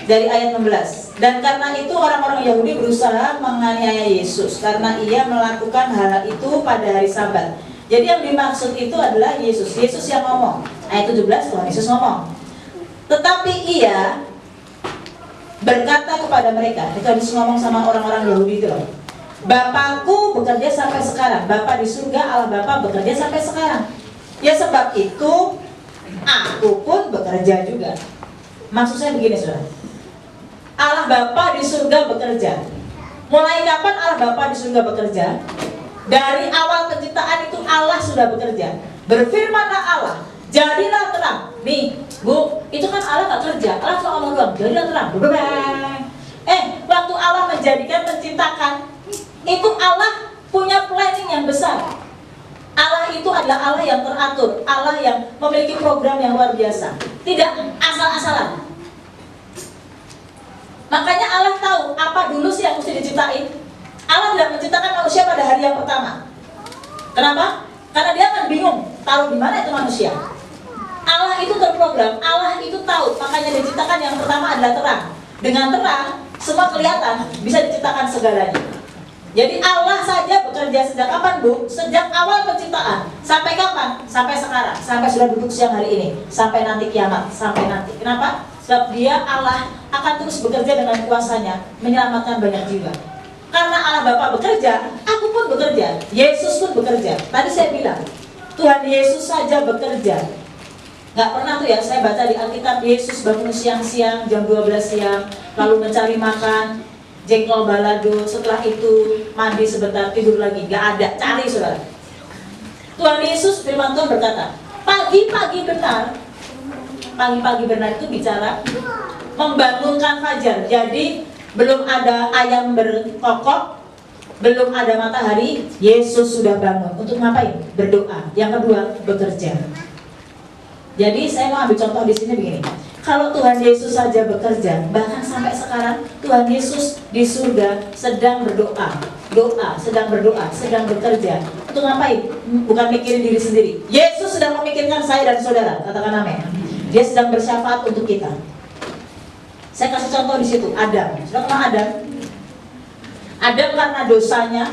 dari ayat 16. Dan karena itu orang-orang Yahudi berusaha menganiaya Yesus karena ia melakukan hal itu pada hari Sabat. Jadi yang dimaksud itu adalah Yesus. Yesus yang ngomong. Ayat 17 Tuhan Yesus ngomong. Tetapi ia berkata kepada mereka, itu habis ngomong sama orang-orang Yahudi itu loh. Bapakku bekerja sampai sekarang. Bapa di surga, Allah Bapa bekerja sampai sekarang. Ya sebab itu aku pun bekerja juga. Maksud saya begini saudara, Allah Bapa di surga bekerja. Mulai kapan Allah Bapa di surga bekerja? Dari awal penciptaan itu Allah sudah bekerja. Berfirmanlah Allah, jadilah terang. Nih Bu, itu kan Allah gak kerja, Allah cuma ngomong doang, jadilah terang. Waktu Allah menjadikan, menciptakan, itu Allah punya planning yang besar. Allah itu adalah Allah yang teratur, Allah yang memiliki program yang luar biasa, tidak asal-asalan. Makanya Allah tahu apa dulu sih yang mesti diciptain. Allah tidak menciptakan manusia pada hari yang pertama. Kenapa? Karena dia akan bingung, taruh di mana itu manusia. Allah itu terprogram, Allah itu tahu, makanya diciptakan yang pertama adalah terang. Dengan terang, semua kelihatan, bisa diciptakan segalanya. Jadi Allah saja bekerja sejak kapan Bu? Sejak awal penciptaan. Sampai kapan? Sampai sekarang. Sampai sudah duduk siang hari ini. Sampai nanti kiamat. Sampai nanti. Kenapa? Sebab dia Allah akan terus bekerja dengan kuasanya, menyelamatkan banyak jiwa. Karena Allah Bapa bekerja, aku pun bekerja. Yesus pun bekerja. Tadi saya bilang, Tuhan Yesus saja bekerja. Gak pernah tuh ya, saya baca di Alkitab, Yesus bangun siang-siang, jam 12 siang, lalu mencari makan, jengkol balado, setelah itu mandi sebentar, tidur lagi. Gak ada, cari saudara. Tuhan Yesus, firman Tuhan berkata, pagi-pagi benar. Pagi-pagi benar itu bicara membangunkan fajar. Jadi belum ada ayam berkokok, belum ada matahari, Yesus sudah bangun. Untuk ngapain? Berdoa. Yang kedua, bekerja. Jadi saya mau ambil contoh di sini begini. Kalau Tuhan Yesus saja bekerja, bahkan sampai sekarang Tuhan Yesus di surga sedang berdoa, sedang bekerja. Untuk ngapain? Bukan mikirin diri sendiri. Yesus sedang memikirkan saya dan saudara. Katakan amin. Dia sedang bersyafaat untuk kita. Saya kasih contoh di situ. Adam. Sudah kenal Adam? Adam karena dosanya,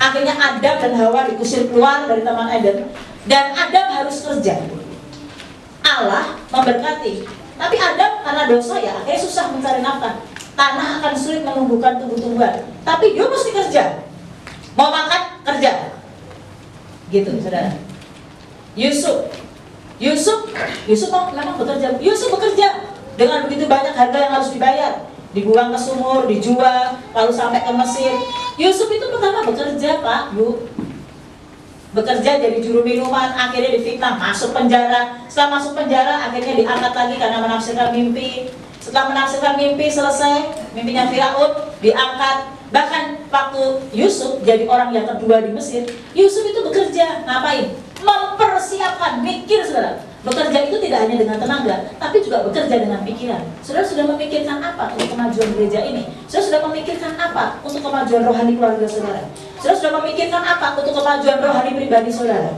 akhirnya Adam dan Hawa diusir keluar dari Taman Eden, dan Adam harus kerja. Allah memberkati, tapi Adam karena dosa ya akhirnya susah mencari nafkah. Tanah akan sulit menumbuhkan tumbuh-tumbuhan, tapi dia mesti kerja. Mau makan, kerja. Gitu saudara. Yusuf Yusuf memang bekerja. Yusuf bekerja dengan begitu banyak harga yang harus dibayar, dibuang ke sumur, dijual, lalu sampai ke Mesir. Yusuf itu pertama bekerja, Pak, Bu. Bekerja jadi juru minuman, akhirnya difitnah, masuk penjara. Setelah masuk penjara, akhirnya diangkat lagi karena menafsirkan mimpi. Setelah menafsirkan mimpi selesai, mimpinya Firaun, diangkat. Bahkan waktu Yusuf jadi orang yang kedua di Mesir, Yusuf itu bekerja, ngapain? Mempersiapkan, mikir, saudara. Bekerja itu tidak hanya dengan tenaga, tapi juga bekerja dengan pikiran. Saudara sudah memikirkan apa untuk kemajuan gereja ini? Saudara sudah memikirkan apa untuk kemajuan rohani keluarga saudara? Saudara sudah memikirkan apa untuk kemajuan rohani pribadi saudara?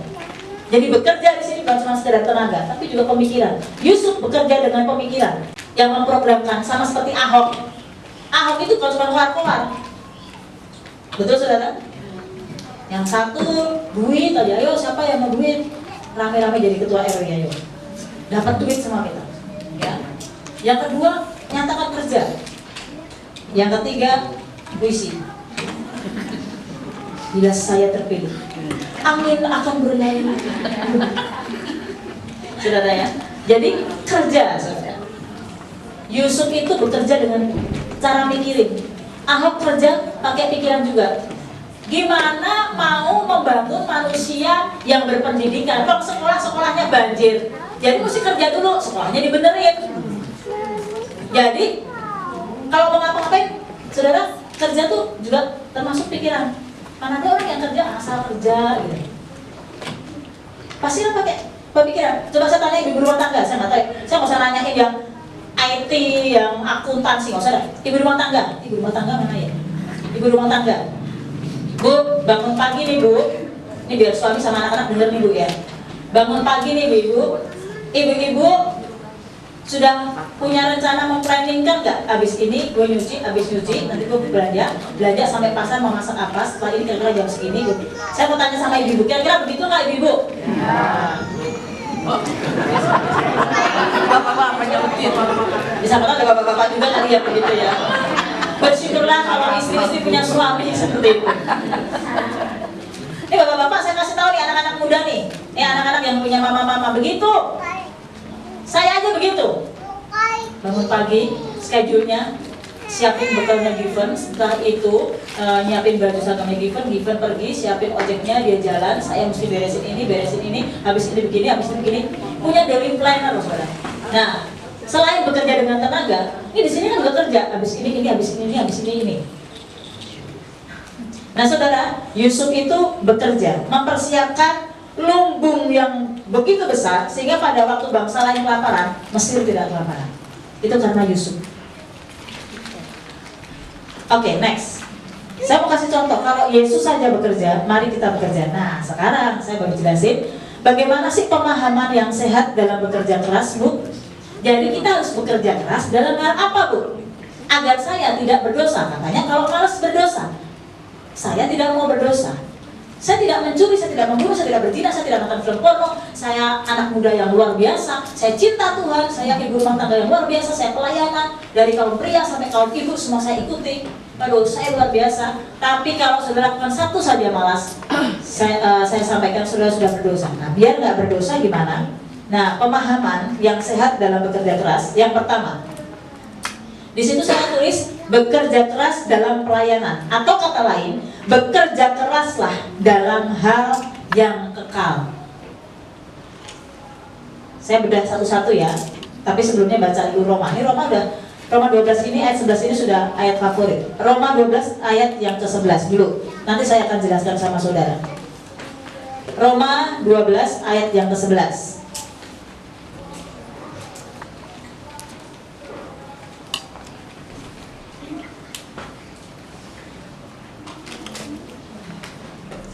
Jadi bekerja di sini bukan cuma sekedar tenaga, tapi juga pemikiran. Yusuf bekerja dengan pemikiran yang memprogramkan, sama seperti Ahok. Ahok itu bukan cuma keluar-keluar. Betul saudara? Yang satu duit aja, ayo siapa yang mau duit? Rame-rame jadi ketua RW, ayo. Dapat duit sama kita. Ya. Yang kedua, nyatakan kerja. Yang ketiga, puisi. Bila saya terpilih, angin akan berlalu. Saudara ya. Jadi kerja, saudara. Yusuf itu bekerja dengan cara mikirin. Ahok kerja pakai pikiran juga. Gimana mau membangun manusia yang berpendidikan? Kalau sekolah-sekolahnya banjir, jadi mesti kerja dulu, sekolahnya dibenerin. Jadi kalau mau ngapa-ngapain, saudara, kerja tuh juga termasuk pikiran. Mana ada orang yang kerja asal kerja gitu. Pasti kan pakai pemikiran. Coba saya tanya ibu rumah tangga, saya nggak tahu. Saya nggak usah nanyain yang IT, yang akuntansi, nggak usah. Ibu rumah tangga mana ya? Ibu rumah tangga. Bu, bangun pagi nih Bu. Ini biar suami sama anak-anak denger nih Bu ya. Bangun pagi nih Bu. Ibu-ibu sudah punya rencana memplanningkan nggak? Abis ini gue nyuci, nanti gue belanja sampai pasar mau masak apa? Setelah ini kira-kira jam segini Bu. Saya mau tanya sama ibu-ibu, kira-kira begitu nggak ibu-ibu? Ya. Bapak-bapak nyautin. Bisa betul ada bapak-bapak juga kali ya begitu ya. Bersyukurlah kalau istri-istri punya suami seperti itu. Ini bapak-bapak saya kasih tahu nih anak-anak muda nih. Anak-anak yang punya mama-mama begitu. Saya aja begitu. Bangun pagi, schedule-nya, siapin bekalnya Given. Setelah itu nyiapin baju seragam Given pergi, siapin ojeknya, dia jalan. Saya mesti beresin ini, habis ini begini. Punya daily planner loh saudara. Nah, selain bekerja dengan tenaga, ini di sini kan juga kerja. Habis ini. Nah saudara, Yusuf itu bekerja, mempersiapkan lumbung yang begitu besar sehingga pada waktu bangsa lain kelaparan, Mesir tidak kelaparan. Itu karena Yusuf. Oke, next. Saya mau kasih contoh, kalau Yesus saja bekerja, mari kita bekerja. Nah, sekarang saya baru jelasin bagaimana sih pemahaman yang sehat dalam bekerja keras, Bu. Jadi kita harus bekerja keras dalam hal apa, Bu? Agar saya tidak berdosa. Katanya kalau malas berdosa. Saya tidak mau berdosa. Saya tidak mencuri, saya tidak membunuh, saya tidak berzina, saya tidak nonton film porno. Saya anak muda yang luar biasa. Saya cinta Tuhan, saya ibu rumah tangga yang luar biasa. Saya pelayanan dari kaum pria sampai kaum ibu semua saya ikuti. Aduh, saya luar biasa. Tapi kalau saudara lakukan satu saja malas, saya sampaikan saudara sudah berdosa. Nah, biar nggak berdosa gimana? Nah, pemahaman yang sehat dalam bekerja keras. Yang pertama, di situ saya tulis bekerja keras dalam pelayanan, atau kata lain, bekerja keraslah dalam hal yang kekal. Saya bedah satu-satu ya, tapi sebelumnya baca dulu Roma. Ini Roma 12 ini ayat 11 ini sudah ayat favorit. Roma 12 ayat yang ke-11 dulu. Nanti saya akan jelaskan sama saudara. Roma 12 ayat yang ke-11.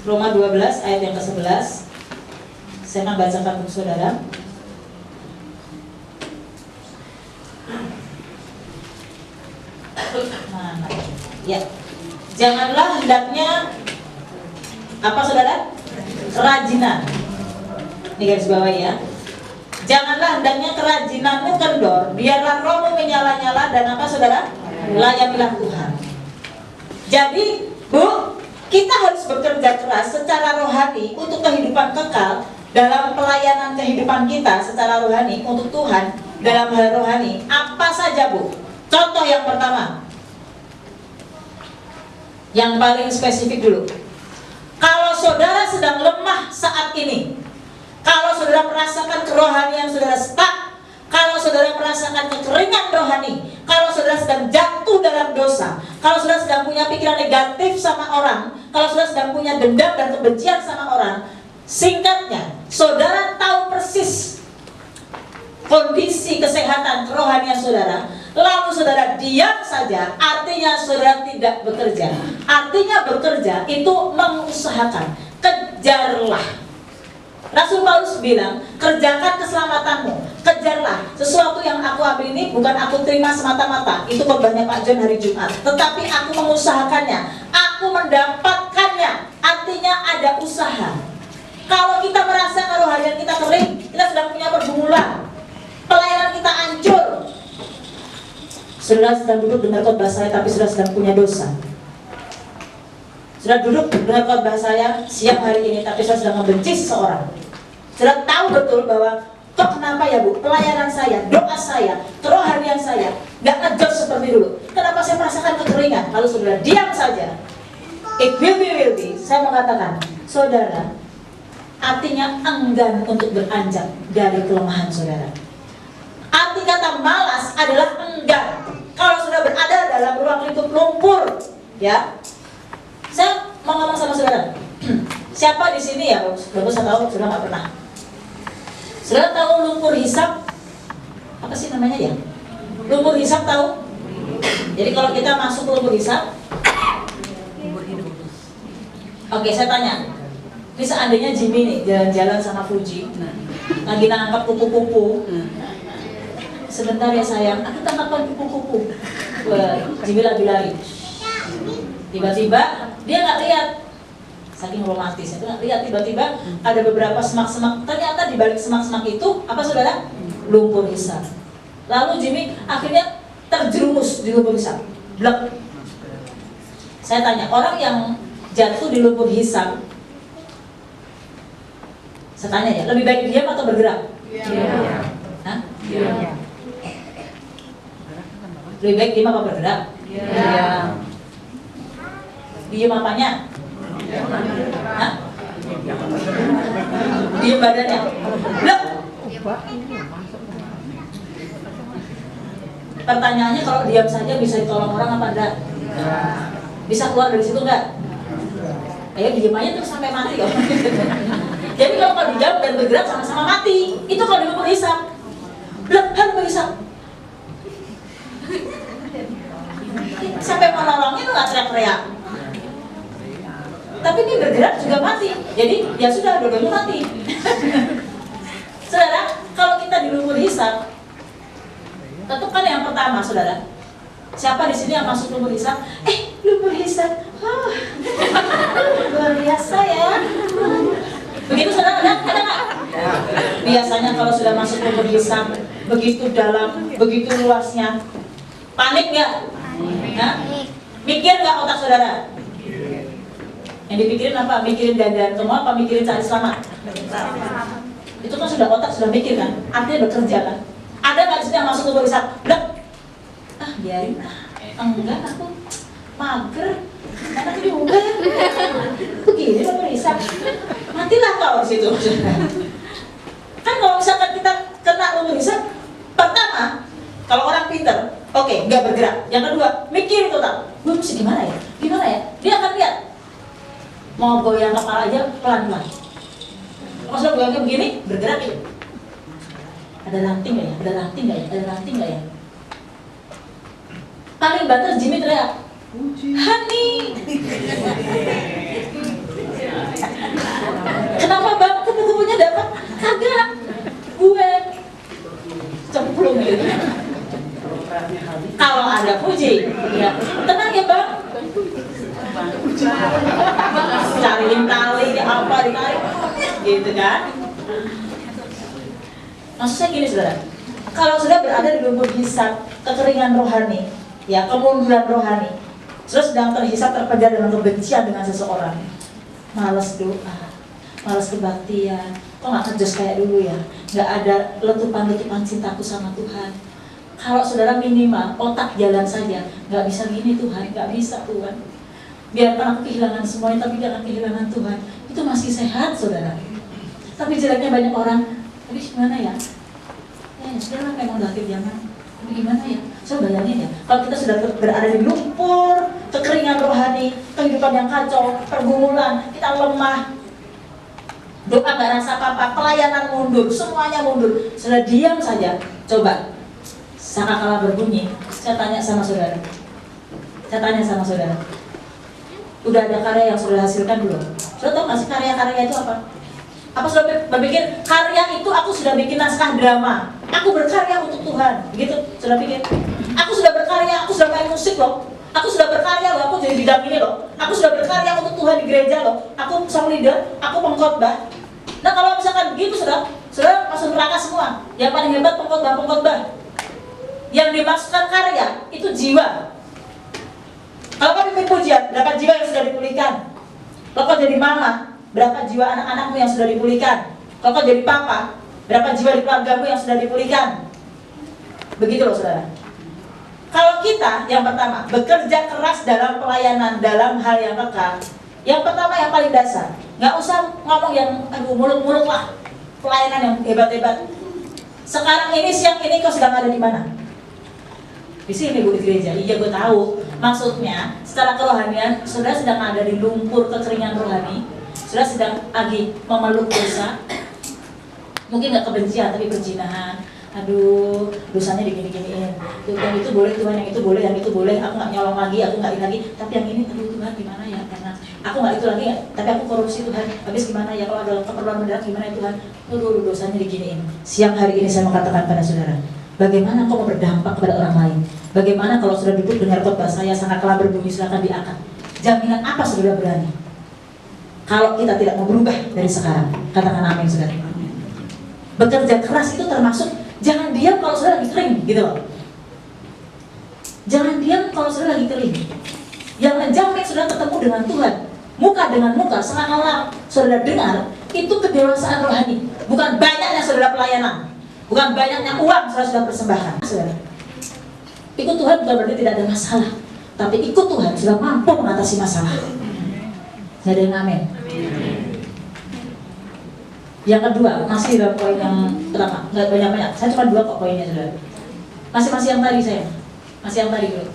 Roma 12 ayat yang ke-11. Saya akan bacakan untuk saudara. Mana? Ya. Janganlah hendaknya apa saudara? Kerajinan. Ini garis bawah ya. Janganlah hendaknya kerajinanmu kendor, biarlah rohmu menyala-nyala dan apa saudara? Layanilah Tuhan. Jadi, Bu, kita harus bekerja keras secara rohani untuk kehidupan kekal, dalam pelayanan kehidupan kita secara rohani untuk Tuhan dalam hal rohani, apa saja Bu? Contoh yang pertama, yang paling spesifik dulu. Kalau saudara sedang lemah saat ini, kalau saudara merasakan kerohanian saudara stuck, kalau saudara merasakan kekeringan rohani, kalau saudara sedang jatuh dalam dosa, kalau saudara sedang punya pikiran negatif sama orang, kalau saudara sedang punya dendam dan kebencian sama orang, singkatnya, saudara tahu persis kondisi kesehatan kerohanian saudara, lalu saudara diam saja, artinya saudara tidak bekerja. Artinya bekerja itu mengusahakan, kejarlah. Rasul Paulus bilang, kerjakan keselamatanmu, kejarlah. Sesuatu yang aku ambil ini bukan aku terima semata-mata, itu khotbahnya Pak John hari Jumat, tetapi aku mengusahakannya, aku mendapatkannya. Artinya ada usaha. Kalau kita merasa kerohanian kita kering, kita sedang punya pergumulan, pelayanan kita hancur, saudara sedang duduk dengar khotbah saya tapi saudara sedang punya dosa. Saudara duduk dengar khotbah saya siang hari ini tapi saudara sedang membenci seseorang. Saudara tahu betul bahwa kok kenapa ya Bu, pelayanan saya, doa saya, kerohanian saya gak ngejot seperti dulu. Kenapa saya merasakan kekeringan? Lalu saudara diam saja. It will be. Saya mau katakan, saudara artinya enggan untuk beranjak dari kelemahan saudara. Arti kata malas adalah enggan. Kalau sudah berada dalam ruang lingkup lumpur, ya, saya mau ngomong sama saudara. Siapa di sini ya? Bapak saya tahu, saudara nggak pernah. Saudara tahu lumpur hisap? Apa sih namanya ya? Lumpur hisap tahu? Jadi kalau kita masuk ke lumpur hisap, oke, saya tanya. Ini seandainya Jimmy nih jalan-jalan sama Fuji, lagi nangkap kupu-kupu. Sebentar ya sayang, aku tangkapkan kupu-kupu. Jimmy lagi lari. Tiba-tiba dia nggak lihat, saking romantisnya itu nggak lihat. Tiba-tiba ada beberapa semak-semak. Ternyata di balik semak-semak itu apa saudara? Lumpur hisap. Lalu Jimmy akhirnya terjerumus di lumpur hisap. Blek. Saya tanya, orang yang jatuh di lumpur hisap, saya tanya ya, lebih baik diam atau bergerak? Diam. Hah? Diam. Lebih baik diam apa bergerak? Diam. Diam apanya? Hah? Diam badannya. Blok. Pertanyaannya, kalau diam saja bisa ditolong orang apa enggak? Bisa keluar dari situ enggak? Ayo diam aja terus sampai mati kok. Jadi kalau diam dan bergerak sama-sama mati. Itu kalau di lumpur hisap. Blok, kan berhisap. Sampai mau nolongin tuh nggak teriak-teriak. Tapi ini bergerak juga mati. Jadi ya sudah, dua-duanya mati. Saudara, kalau kita di lumpur hisap, tentukan yang pertama, saudara. Siapa di sini yang masuk lumpur hisap? Lumpur hisap. Luar biasa ya. Begitu saudara, ada nggak? Biasanya kalau sudah masuk lumpur hisap, begitu dalam, begitu luasnya, panik nggak? Nah, mikir nggak otak saudara? Yang dipikirin apa? Mikirin dandan semua apa mikirin cari selamat? Itu kan sudah otak sudah mikir kan? Artinya bekerja kan? Ada nggak di sini yang masuk lumpur hisap? Biarin enggak, aku mager, anak juga begini lumpur hisap, matilah kau di situ. Kan kalau misalkan kita kena lumpur hisap, pertama kalau orang pinter, oke, nggak bergerak. Yang kedua, mikir itu tak, gue mesti gimana ya? Dia akan lihat, mau goyang kepala aja pelan-pelan. Kalau sudah goyangnya begini, bergerak itu. Ada ranting nggak ya? Paling banter Jimmy teriak, Hani, kenapa bang kupu-kupunya dapat? Kagak, gue cemplung gitu. Kalau ada Fuji, ya tenang ya bang, cariin tali apa ditarik, gitu kan? Maksudnya gini saudara, kalau sudah berada di lumpur hisap, kekeringan rohani, ya kemunduran rohani, terus sedang terhisap terpenjara dengan kebencian dengan seseorang, malas doa, malas kebaktian, kok nggak kerjas kayak dulu ya, nggak ada letupan-letupan cintaku sama Tuhan. Kalau saudara minimal otak jalan saja, nggak bisa gini Tuhan, nggak bisa Tuhan. Biarkan aku kehilangan semuanya, tapi jangan kehilangan Tuhan. Itu masih sehat saudara. Tapi jeleknya banyak orang, tapi gimana ya? Ya saudara memang udah akhir zaman. Tapi gimana ya? Saya bayangin ya, kalau kita sudah berada di lumpur, kekeringan rohani, kehidupan yang kacau, pergumulan, kita lemah, doa nggak rasa apa-apa, pelayanan mundur, semuanya mundur. Sudah diam saja. Coba, sangkakala berbunyi. Saya tanya sama saudara. Udah ada karya yang sudah hasilkan belum? Sudah tahu nggak sih karya-karya itu apa? Apa sudah berpikir karya itu aku sudah bikin naskah drama, aku berkarya untuk Tuhan, begitu sudah pikir? Aku sudah berkarya, aku sudah main musik loh, aku sudah berkarya loh, aku jadi bidang ini loh, aku sudah berkarya untuk Tuhan di gereja loh, aku song leader, aku pengkhotbah. Nah kalau misalkan begitu sudah masuk neraka semua. Yang paling hebat pengkhotbah. Yang dimaksudkan karya itu jiwa. Kalau kau pimpin pujian, berapa jiwa yang sudah dipulihkan? Kalau kau jadi mama, berapa jiwa anak-anakmu yang sudah dipulihkan? Kalau kau jadi papa, berapa jiwa di keluargamu yang sudah dipulihkan? Begitu loh saudara. Kalau kita, yang pertama, bekerja keras dalam pelayanan, dalam hal yang kekal. Yang pertama, yang paling dasar, nggak usah ngomong yang muluk-muluk lah, pelayanan yang hebat-hebat. Sekarang ini, siang ini kau sedang ada di mana? Di sini Bu, di gereja. Iya, gue tahu. Maksudnya, secara kerohanian, saudara sedang ada di lumpur kekeringan rohani. Saudara sedang lagi memeluk dosa. Mungkin nggak kebencian, tapi perzinahan. Aduh, dosanya digini-giniin. Yang itu boleh Tuhan, yang itu boleh, yang itu boleh. Aku nggak nyolong lagi, aku nggak ini lagi. Tapi yang ini, aduh Tuhan gimana ya? Karena aku nggak itu lagi, tapi aku korupsi Tuhan. Habis gimana ya? Kalau ada keperluan mendadak gimana ya Tuhan? Aduh, dosanya diginiin. Siang hari ini saya mau katakan pada saudara, bagaimana kau mau berdampak kepada orang lain? Bagaimana kalau sudah duduk dengar khotbah saya sangkakala berbunyi silakan diangkat? Jaminan apa saudara berani? Kalau kita tidak mau berubah dari sekarang, katakan amin saudara. Bekerja keras itu termasuk jangan diam kalau saudara lagi kering, gitu loh. Jangan diam kalau saudara lagi kering. Yang menjamin saudara ketemu dengan Tuhan, muka dengan muka, sangkakala saudara dengar, itu kedewasaan rohani. Bukan banyaknya saudara pelayanan, bukan banyaknya uang saudara sudah persembahkan, saudara. Ikut Tuhan bukan berarti tidak ada masalah, tapi ikut Tuhan sudah mampu mengatasi masalah. Nggak ada yang amin. Yang kedua, masih dalam poin yang pertama, nggak banyak-banyak. Saya cuma 2 kok poinnya saudara. Masih yang tadi saya, masih yang tadi dulu.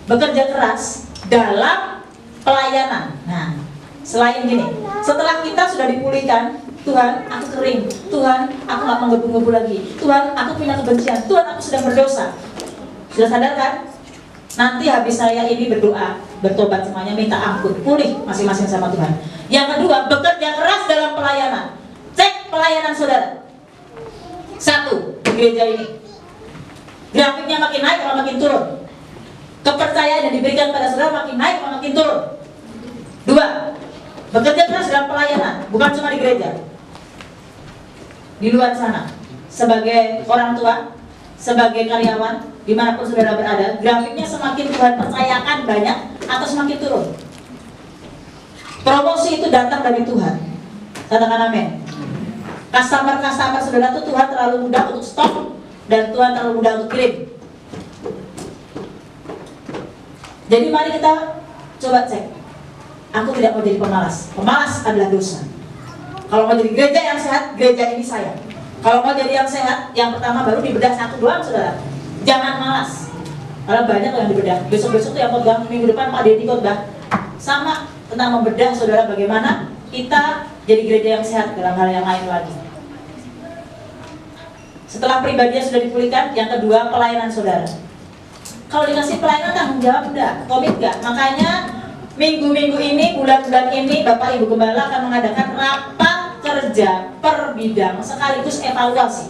Bekerja keras dalam pelayanan. Nah, selain gini, setelah kita sudah dipulihkan, Tuhan, aku kering. Tuhan, aku nggak menggebu-gebu lagi. Tuhan, aku punya kebencian. Tuhan, aku sedang berdosa. Sudah sadar kan? Nanti habis saya ini berdoa, bertobat semuanya, minta ampun, pulih masing-masing sama Tuhan. Yang kedua, bekerja keras dalam pelayanan. Cek pelayanan saudara. 1, di gereja ini grafiknya makin naik atau makin turun? Kepercayaan yang diberikan pada saudara makin naik atau makin turun? 2, bekerja keras dalam pelayanan, bukan cuma di gereja, di luar sana, sebagai orang tua, sebagai karyawan, dimanapun saudara berada, grafiknya semakin Tuhan percayakan banyak atau semakin turun? Promosi itu datang dari Tuhan. Katakan amin. Customer saudara itu Tuhan terlalu mudah untuk stop dan Tuhan terlalu mudah untuk kirim. Jadi mari kita coba cek. Aku tidak mau jadi pemalas. Pemalas adalah dosa. Kalau mau jadi gereja yang sehat, gereja ini saya. Kalau mau jadi yang sehat, yang pertama baru dibedah 1 doang saudara. Jangan malas. Kalau banyak yang dibedah. Besok-besok tuh yang khotbah, minggu depan Pak Dedi khotbah. Sama tentang membedah saudara bagaimana kita jadi gereja yang sehat dalam hal yang lain lagi. Setelah pribadinya sudah dipulihkan, yang kedua pelayanan saudara. Kalau dikasih pelayanan tanggung jawab enggak, komit enggak. Makanya minggu-minggu ini, bulan-bulan ini Bapak Ibu Gembala akan mengadakan rapat kerja per bidang sekaligus evaluasi.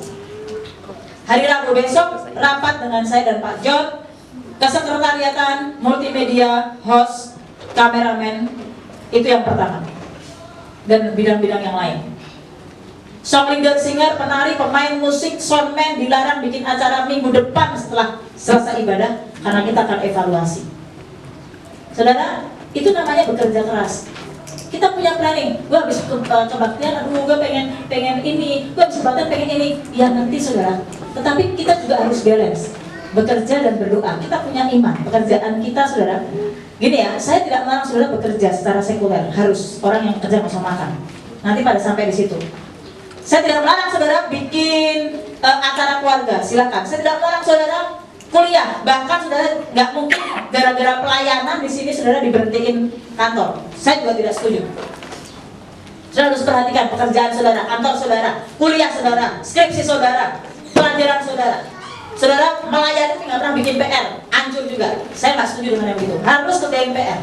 Hari Rabu besok rapat dengan saya dan Pak John, kesekretariatan, multimedia, host, kameramen, itu yang pertama. Dan bidang-bidang yang lain. Song leader, singer, penari, pemain musik, soundman dilarang bikin acara minggu depan setelah selesai ibadah karena kita akan evaluasi. Saudara, itu namanya bekerja keras. kita punya planning. Gue habis kebaktian, aduh gue pengen ini, gue habis kebaktian pengen ini. Ya nanti saudara. Tetapi kita juga harus balance, bekerja dan berdoa. Kita punya iman, pekerjaan kita saudara. Gini ya, saya tidak melarang saudara bekerja secara sekuler. Harus orang yang kerja nggak usah makan. Nanti pada sampai di situ. Saya tidak melarang saudara bikin acara keluarga, silakan. Saya tidak melarang saudara kuliah, bahkan saudara nggak mungkin gara-gara pelayanan di sini saudara diberhentiin kantor. Saya juga tidak setuju. Saudara harus perhatikan pekerjaan saudara, kantor saudara, kuliah saudara, skripsi saudara, pelajaran saudara. Saudara melayani nggak pernah bikin PR, hancur juga. Saya nggak setuju dengan yang begitu. Harus kerjain PR,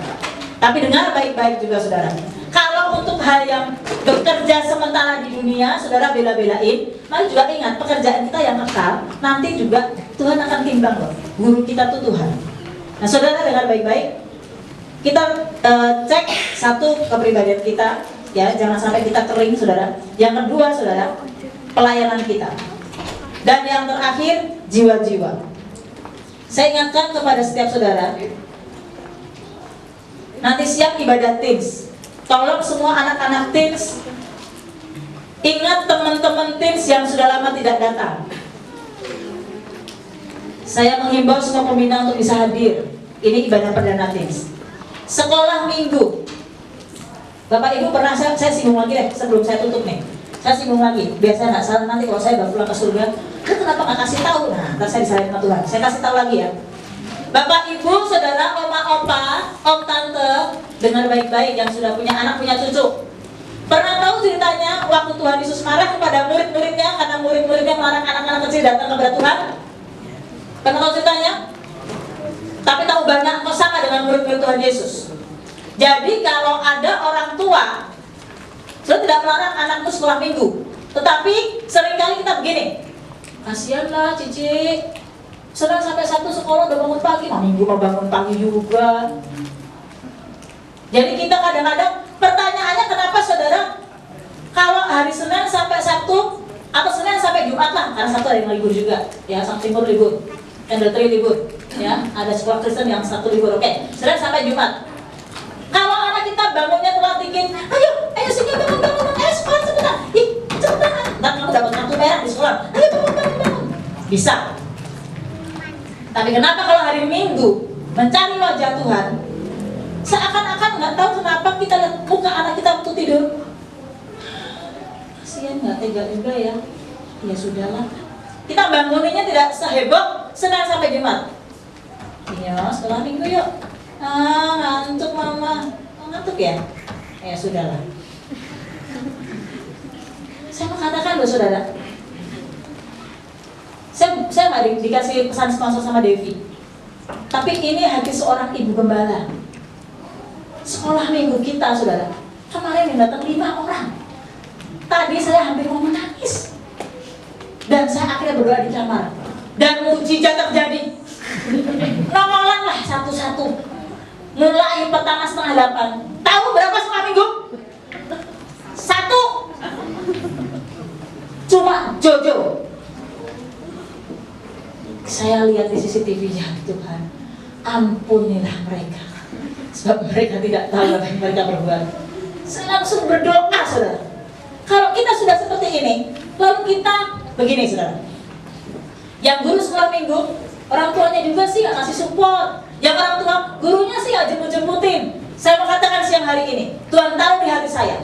tapi dengar baik-baik juga saudara. Kalau untuk hal yang bekerja sementara di dunia, saudara bela-belain, mari juga ingat pekerjaan kita yang kekal, nanti juga Tuhan akan timbang loh. Guru kita tuh Tuhan. Nah saudara dengar baik-baik, kita cek satu kepribadian kita, ya jangan sampai kita kering saudara. Yang kedua saudara, pelayanan kita. Dan yang terakhir, jiwa-jiwa. Saya ingatkan kepada setiap saudara, nanti siang ibadah teens. Tolong semua anak-anak teens, ingat teman-teman teens yang sudah lama tidak datang. Saya menghimbau semua pembina untuk bisa hadir. Ini ibadah perdana teens. Sekolah minggu. Bapak Ibu pernah saya singgung lagi deh sebelum saya tutup nih. Saya singgung lagi. Biasa nggak salah nanti kalau saya pulang ke surga, kenapa nggak kasih tahu? Nah, ntar saya disalahin sama Tuhan. Saya kasih tahu lagi ya. Bapak, Ibu, Saudara, Oma, Opa, Om, Tante, dengar baik-baik yang sudah punya anak, punya cucu. Pernah tahu ceritanya waktu Tuhan Yesus marah kepada murid-muridnya karena murid-muridnya melarang anak-anak kecil datang kepada Tuhan? Pernah tahu ceritanya? Tapi tahu banyak kok sama dengan murid-murid Tuhan Yesus. Jadi kalau ada orang tua, saya tidak melarang anakmu sekolah minggu, tetapi seringkali kita begini, kasihanlah Cici, sedang sampai Sabtu sekolah udah bangun pagi, nah minggu mau bangun pagi juga. Jadi kita kadang-kadang pertanyaannya kenapa saudara kalau hari Senin sampai Sabtu atau Senin sampai Jumat lah, karena Sabtu ada yang libur juga, ya Sabtu libur libur, Candle Tree libur, ya ada sekolah Kristen yang Sabtu libur, oke, Senin sampai Jumat. Kalau anak kita bangunnya telat dikit, ayo sini bangun, ayo sekolah sebentar, cepetan, ntar kamu dapat kartu merah di sekolah, ayo bangun, bisa. Tapi kenapa kalau hari Minggu mencari wajah Tuhan, seakan-akan nggak tahu kenapa kita lihat muka anak kita waktu tidur, kasihan nggak tega juga ya. Ya sudahlah, kita banguninnya tidak seheboh Senin sampai Jumat. Iya, sekolah Minggu yuk. Ngantuk mama, ngantuk ya? Ya sudahlah. Saya mau katakan loh saudara, saya nggak dikasih pesan sponsor sama Devi, tapi ini hati seorang ibu gembala. Sekolah minggu kita saudara, kemarin yang datang 5 orang. Tadi saya hampir mau menangis, dan saya akhirnya berdoa di kamar, dan mujizat terjadi. Nongolan lah satu-satu. Mulai pertama 7:30. Tahu berapa sekolah minggu? 1. Cuma Jojo. Saya lihat di CCTV-nya, Tuhan, ampunilah mereka, sebab mereka tidak tahu apa yang mereka berbuat. Saya langsung berdoa, saudara. Kalau kita sudah seperti ini, lalu kita begini, saudara. Yang guru sekolah minggu, orang tuanya juga sih nggak kasih support. Yang orang tua, gurunya sih nggak jemput-jemputin. Saya mau katakan siang hari ini, Tuhan taruh di hati saya,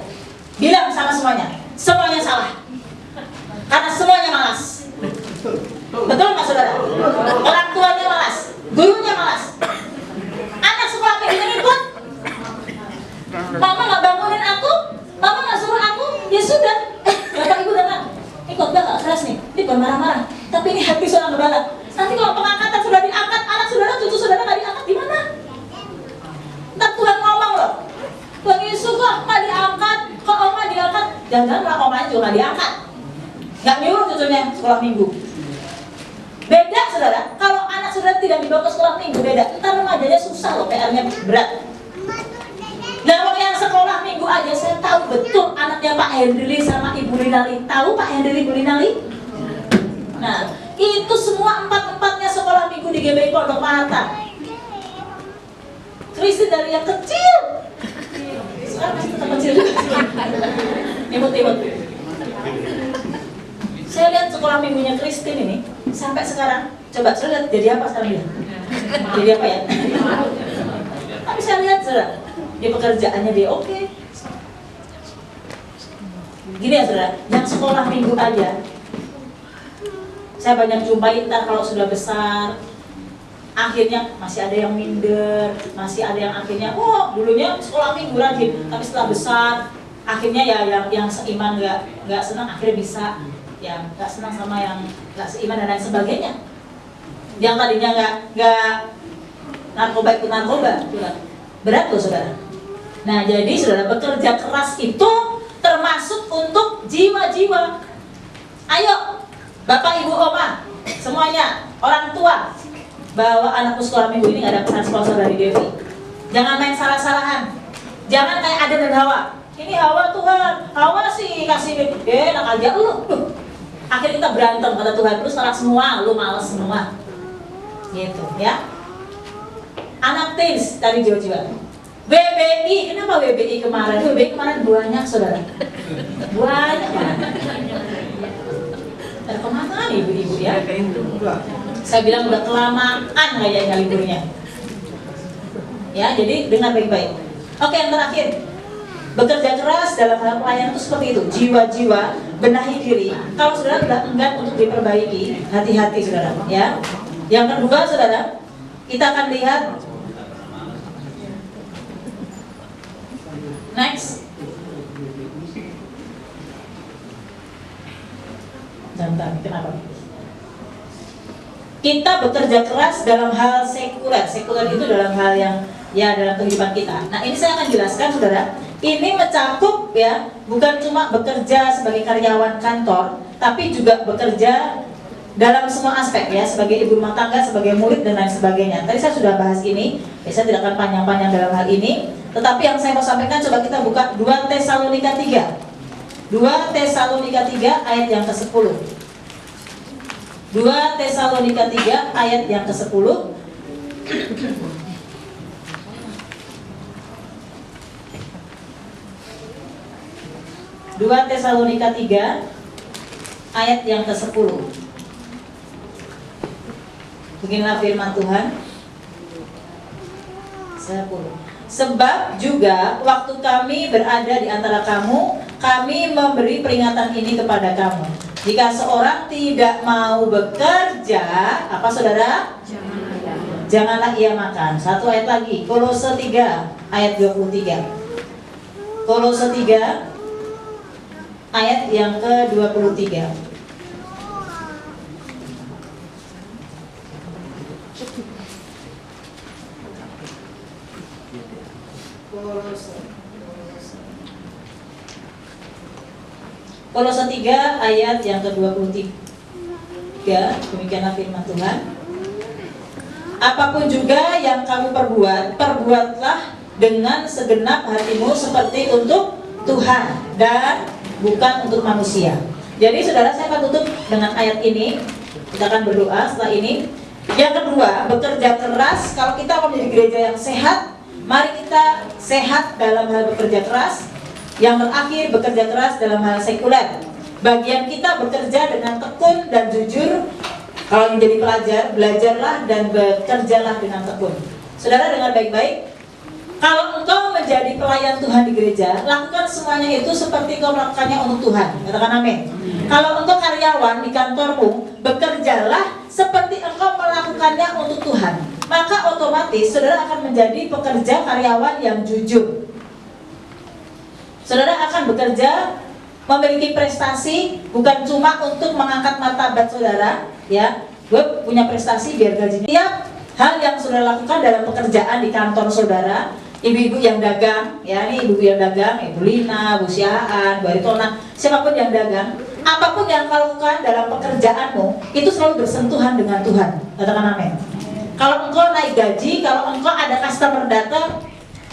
bilang sama semuanya salah, karena semuanya malas. Betul nggak saudara? Orang tuanya malas, gurunya malas, anak sekolah minggu pun, mama nggak bangunin aku, mama nggak suruh aku, ya sudah. Bapak ibu dengar, ini khotbah nggak keras nih, ini bukan marah-marah, tapi ini hati seorang gembala. Nanti kalau pengangkatan sudah diangkat, anak saudara, cucu saudara nggak diangkat, gimana? Ntar Tuhan ngomong loh, Tuhan Yesus kok nggak diangkat, kok oma diangkat, jangan-jangan lah omanya juga nggak diangkat, nggak nyuruh cucunya sekolah minggu. Beda saudara, kalau anak saudara tidak dibawa ke sekolah minggu beda. Ntar remajanya susah loh, PR-nya berat. Nah kalau yang sekolah minggu aja saya tahu betul anaknya Pak Hendri sama Ibu Linali. Tahu Pak Hendri Ibu Linali? Nah itu semua 4-4-nya sekolah minggu di GBI Pondok Mahata. Kristi dari yang kecil sekarang masih tetap kecil. Imut-imut. Saya lihat sekolah minggunya Christine ini sampai sekarang. Coba saya lihat jadi apa sekarang dia? Jadi apa ya? Tapi saya lihat saudara, di pekerjaannya dia oke. Gini ya saudara, yang sekolah minggu aja, saya banyak jumpai ntar kalau sudah besar, akhirnya masih ada yang minder, masih ada yang akhirnya, oh dulunya sekolah minggu rajin, tapi setelah besar, akhirnya ya yang seiman nggak senang, akhirnya bisa, yang nggak senang sama yang nggak seiman dan lain sebagainya. Yang tadinya nggak narkoba ikut narkoba, berat loh saudara. Nah jadi saudara, bekerja keras itu termasuk untuk jiwa-jiwa. Ayo Bapak Ibu Oma semuanya, orang tua, bawa anakku sekolah minggu ini. Nggak ada pesan sponsor dari Devi. Jangan main salah-salahan, jangan kayak Adam dan Hawa. Ini Hawa Tuhan, Hawa sih kasih enak aja lu. Akhirnya kita berantem kata Tuhan, lu salah semua, lu males semua. Gitu ya. Anak teens tadi jiwa-jiwa. WBI, kenapa WBI kemarin? WBI kemarin banyak saudara, banyak banget. Kemana ibu-ibu ya? Saya bilang udah kelamaan kayaknya liburnya. Ya, jadi dengar baik-baik. Oke, yang terakhir, bekerja keras dalam hal pelayanan itu seperti itu. Jiwa-jiwa, benahi diri. Kalau saudara sudah enggan untuk diperbaiki, hati-hati saudara. Ya. Yang kedua saudara, kita akan lihat next. Jangan, kenapa? Kita bekerja keras dalam hal sekuler. Sekuler itu dalam hal yang ya dalam kehidupan kita. Nah ini saya akan jelaskan saudara. Ini mencakup ya, bukan cuma bekerja sebagai karyawan kantor, tapi juga bekerja dalam semua aspek ya, sebagai ibu rumah tangga, sebagai murid dan lain sebagainya. Tadi saya sudah bahas ini, saya tidak akan panjang-panjang dalam hal ini. Tetapi yang saya mau sampaikan, coba kita buka 2 Tesalonika 3. 2 Tesalonika 3 ayat yang ke-10. 2 Tesalonika 3 ayat yang ke-10. 2 Tesalonika 3 ayat yang ke-10. Beginilah firman Tuhan. 10. Sebab juga waktu kami berada di antara kamu, kami memberi peringatan ini kepada kamu. Jika seorang tidak mau bekerja, apa saudara? Janganlah ia makan. Satu ayat lagi, Kolose 3 ayat 23. Kolose 3 ayat yang ke-23. Kolose 3 ayat yang ke-23. Demikianlah firman Tuhan. Apapun juga yang kamu perbuat, perbuatlah dengan segenap hatimu seperti untuk Tuhan dan bukan untuk manusia. Jadi saudara, saya akan tutup dengan ayat ini. Kita akan berdoa setelah ini. Yang kedua, bekerja keras. Kalau kita mau menjadi gereja yang sehat, mari kita sehat dalam hal bekerja keras. Yang terakhir, bekerja keras dalam hal sekuler. Bagian kita bekerja dengan tekun dan jujur. Kalau menjadi pelajar, belajarlah dan bekerjalah dengan tekun. Saudara, dengar baik-baik. Kalau engkau menjadi pelayan Tuhan di gereja, lakukan semuanya itu seperti engkau melakukannya untuk Tuhan. Katakan amin. Kalau engkau karyawan di kantormu, bekerjalah seperti engkau melakukannya untuk Tuhan. Maka otomatis saudara akan menjadi pekerja karyawan yang jujur. Saudara akan bekerja, memiliki prestasi, bukan cuma untuk mengangkat martabat saudara, ya. Gue punya prestasi biar gajinya. Tiap hal yang saudara lakukan dalam pekerjaan di kantor saudara, ibu-ibu yang dagang, ya ini ibu-ibu yang dagang, Ibu Lina, Bu Siaan, Bu Aritona, siapapun yang dagang, apapun yang kau lakukan dalam pekerjaanmu, itu selalu bersentuhan dengan Tuhan. Katakan amin. Kalau engkau naik gaji, kalau engkau ada customer datang,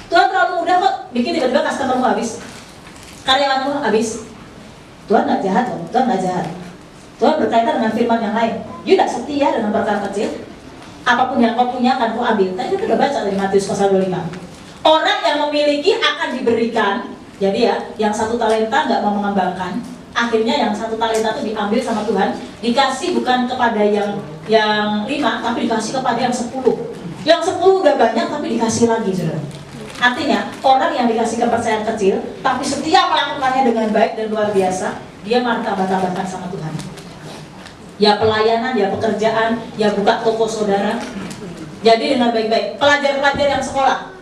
Tuhan terlalu mudah kok bikin tiba-tiba customermu habis, karyawanmu habis. Tuhan nggak jahat loh, Tuhan nggak jahat. Tuhan berkaitan dengan firman yang lain. You tidak setia dengan perkara kecil. Apapun yang kau punya akan kau ambil. Tadi kita sudah baca dari Matius pasal 25. Orang yang memiliki akan diberikan. Jadi ya, yang 1 talenta nggak mau mengembangkan, akhirnya yang 1 talenta itu diambil sama Tuhan, dikasih bukan kepada yang 5, tapi dikasih kepada yang 10. Yang 10 udah banyak, tapi dikasih lagi, saudara. Artinya, orang yang dikasih kepercayaan kecil, tapi setia melakukannya dengan baik dan luar biasa, dia martabat-martabatkan sama Tuhan. Ya pelayanan, ya pekerjaan, ya buka toko saudara. Jadi dengan baik-baik. Pelajar-pelajar yang sekolah,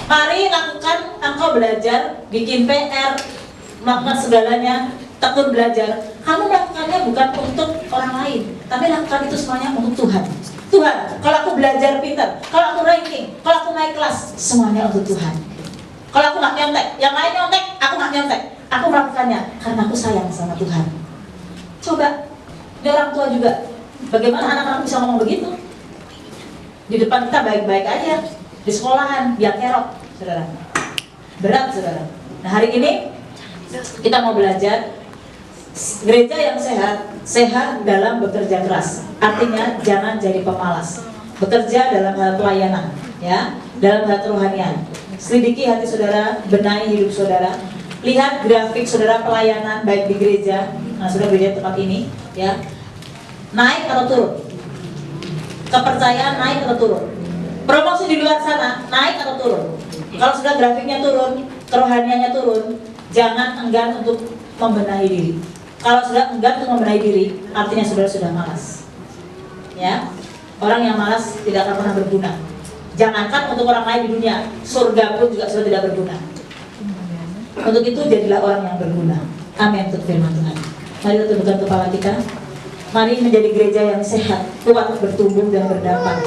mari lakukan, engkau belajar, bikin PR, melakukan segalanya, tekun belajar. Kamu melakukannya bukan untuk orang lain, tapi lakukan itu semuanya untuk Tuhan. Tuhan, kalau aku belajar pintar, kalau aku ranking, kalau aku naik kelas, semuanya untuk Tuhan. Kalau aku nggak nyontek, yang lain nyontek, aku nggak nyontek. Aku melakukannya karena aku sayang sama Tuhan. Coba, di orang tua juga, bagaimana anak-anak bisa ngomong begitu? Di depan kita baik-baik aja, di sekolahan, dia kerok, saudara. Berat, saudara. Nah hari ini, kita mau belajar gereja yang sehat dalam bekerja keras. Artinya jangan jadi pemalas. Bekerja dalam hal pelayanan, ya, dalam hal kerohanian. Selidiki hati saudara, benahi hidup saudara. Lihat grafik saudara pelayanan baik di gereja, nah saudara gereja tempat ini, ya, naik atau turun? Kepercayaan naik atau turun? Promosi di luar sana naik atau turun? Kalau sudah grafiknya turun, kerohaniannya turun, jangan enggan untuk membenahi diri. Kalau sudah enggan untuk membenahi diri, artinya saudara sudah malas. Ya, orang yang malas tidak akan pernah berguna. Jangankan untuk orang lain di dunia, surga pun juga sudah tidak berguna. Untuk itu jadilah orang yang berguna. Amin untuk firman Tuhan. Mari kita tundukkan kepala kita. Mari menjadi gereja yang sehat, kuat, bertumbuh dan berdampak.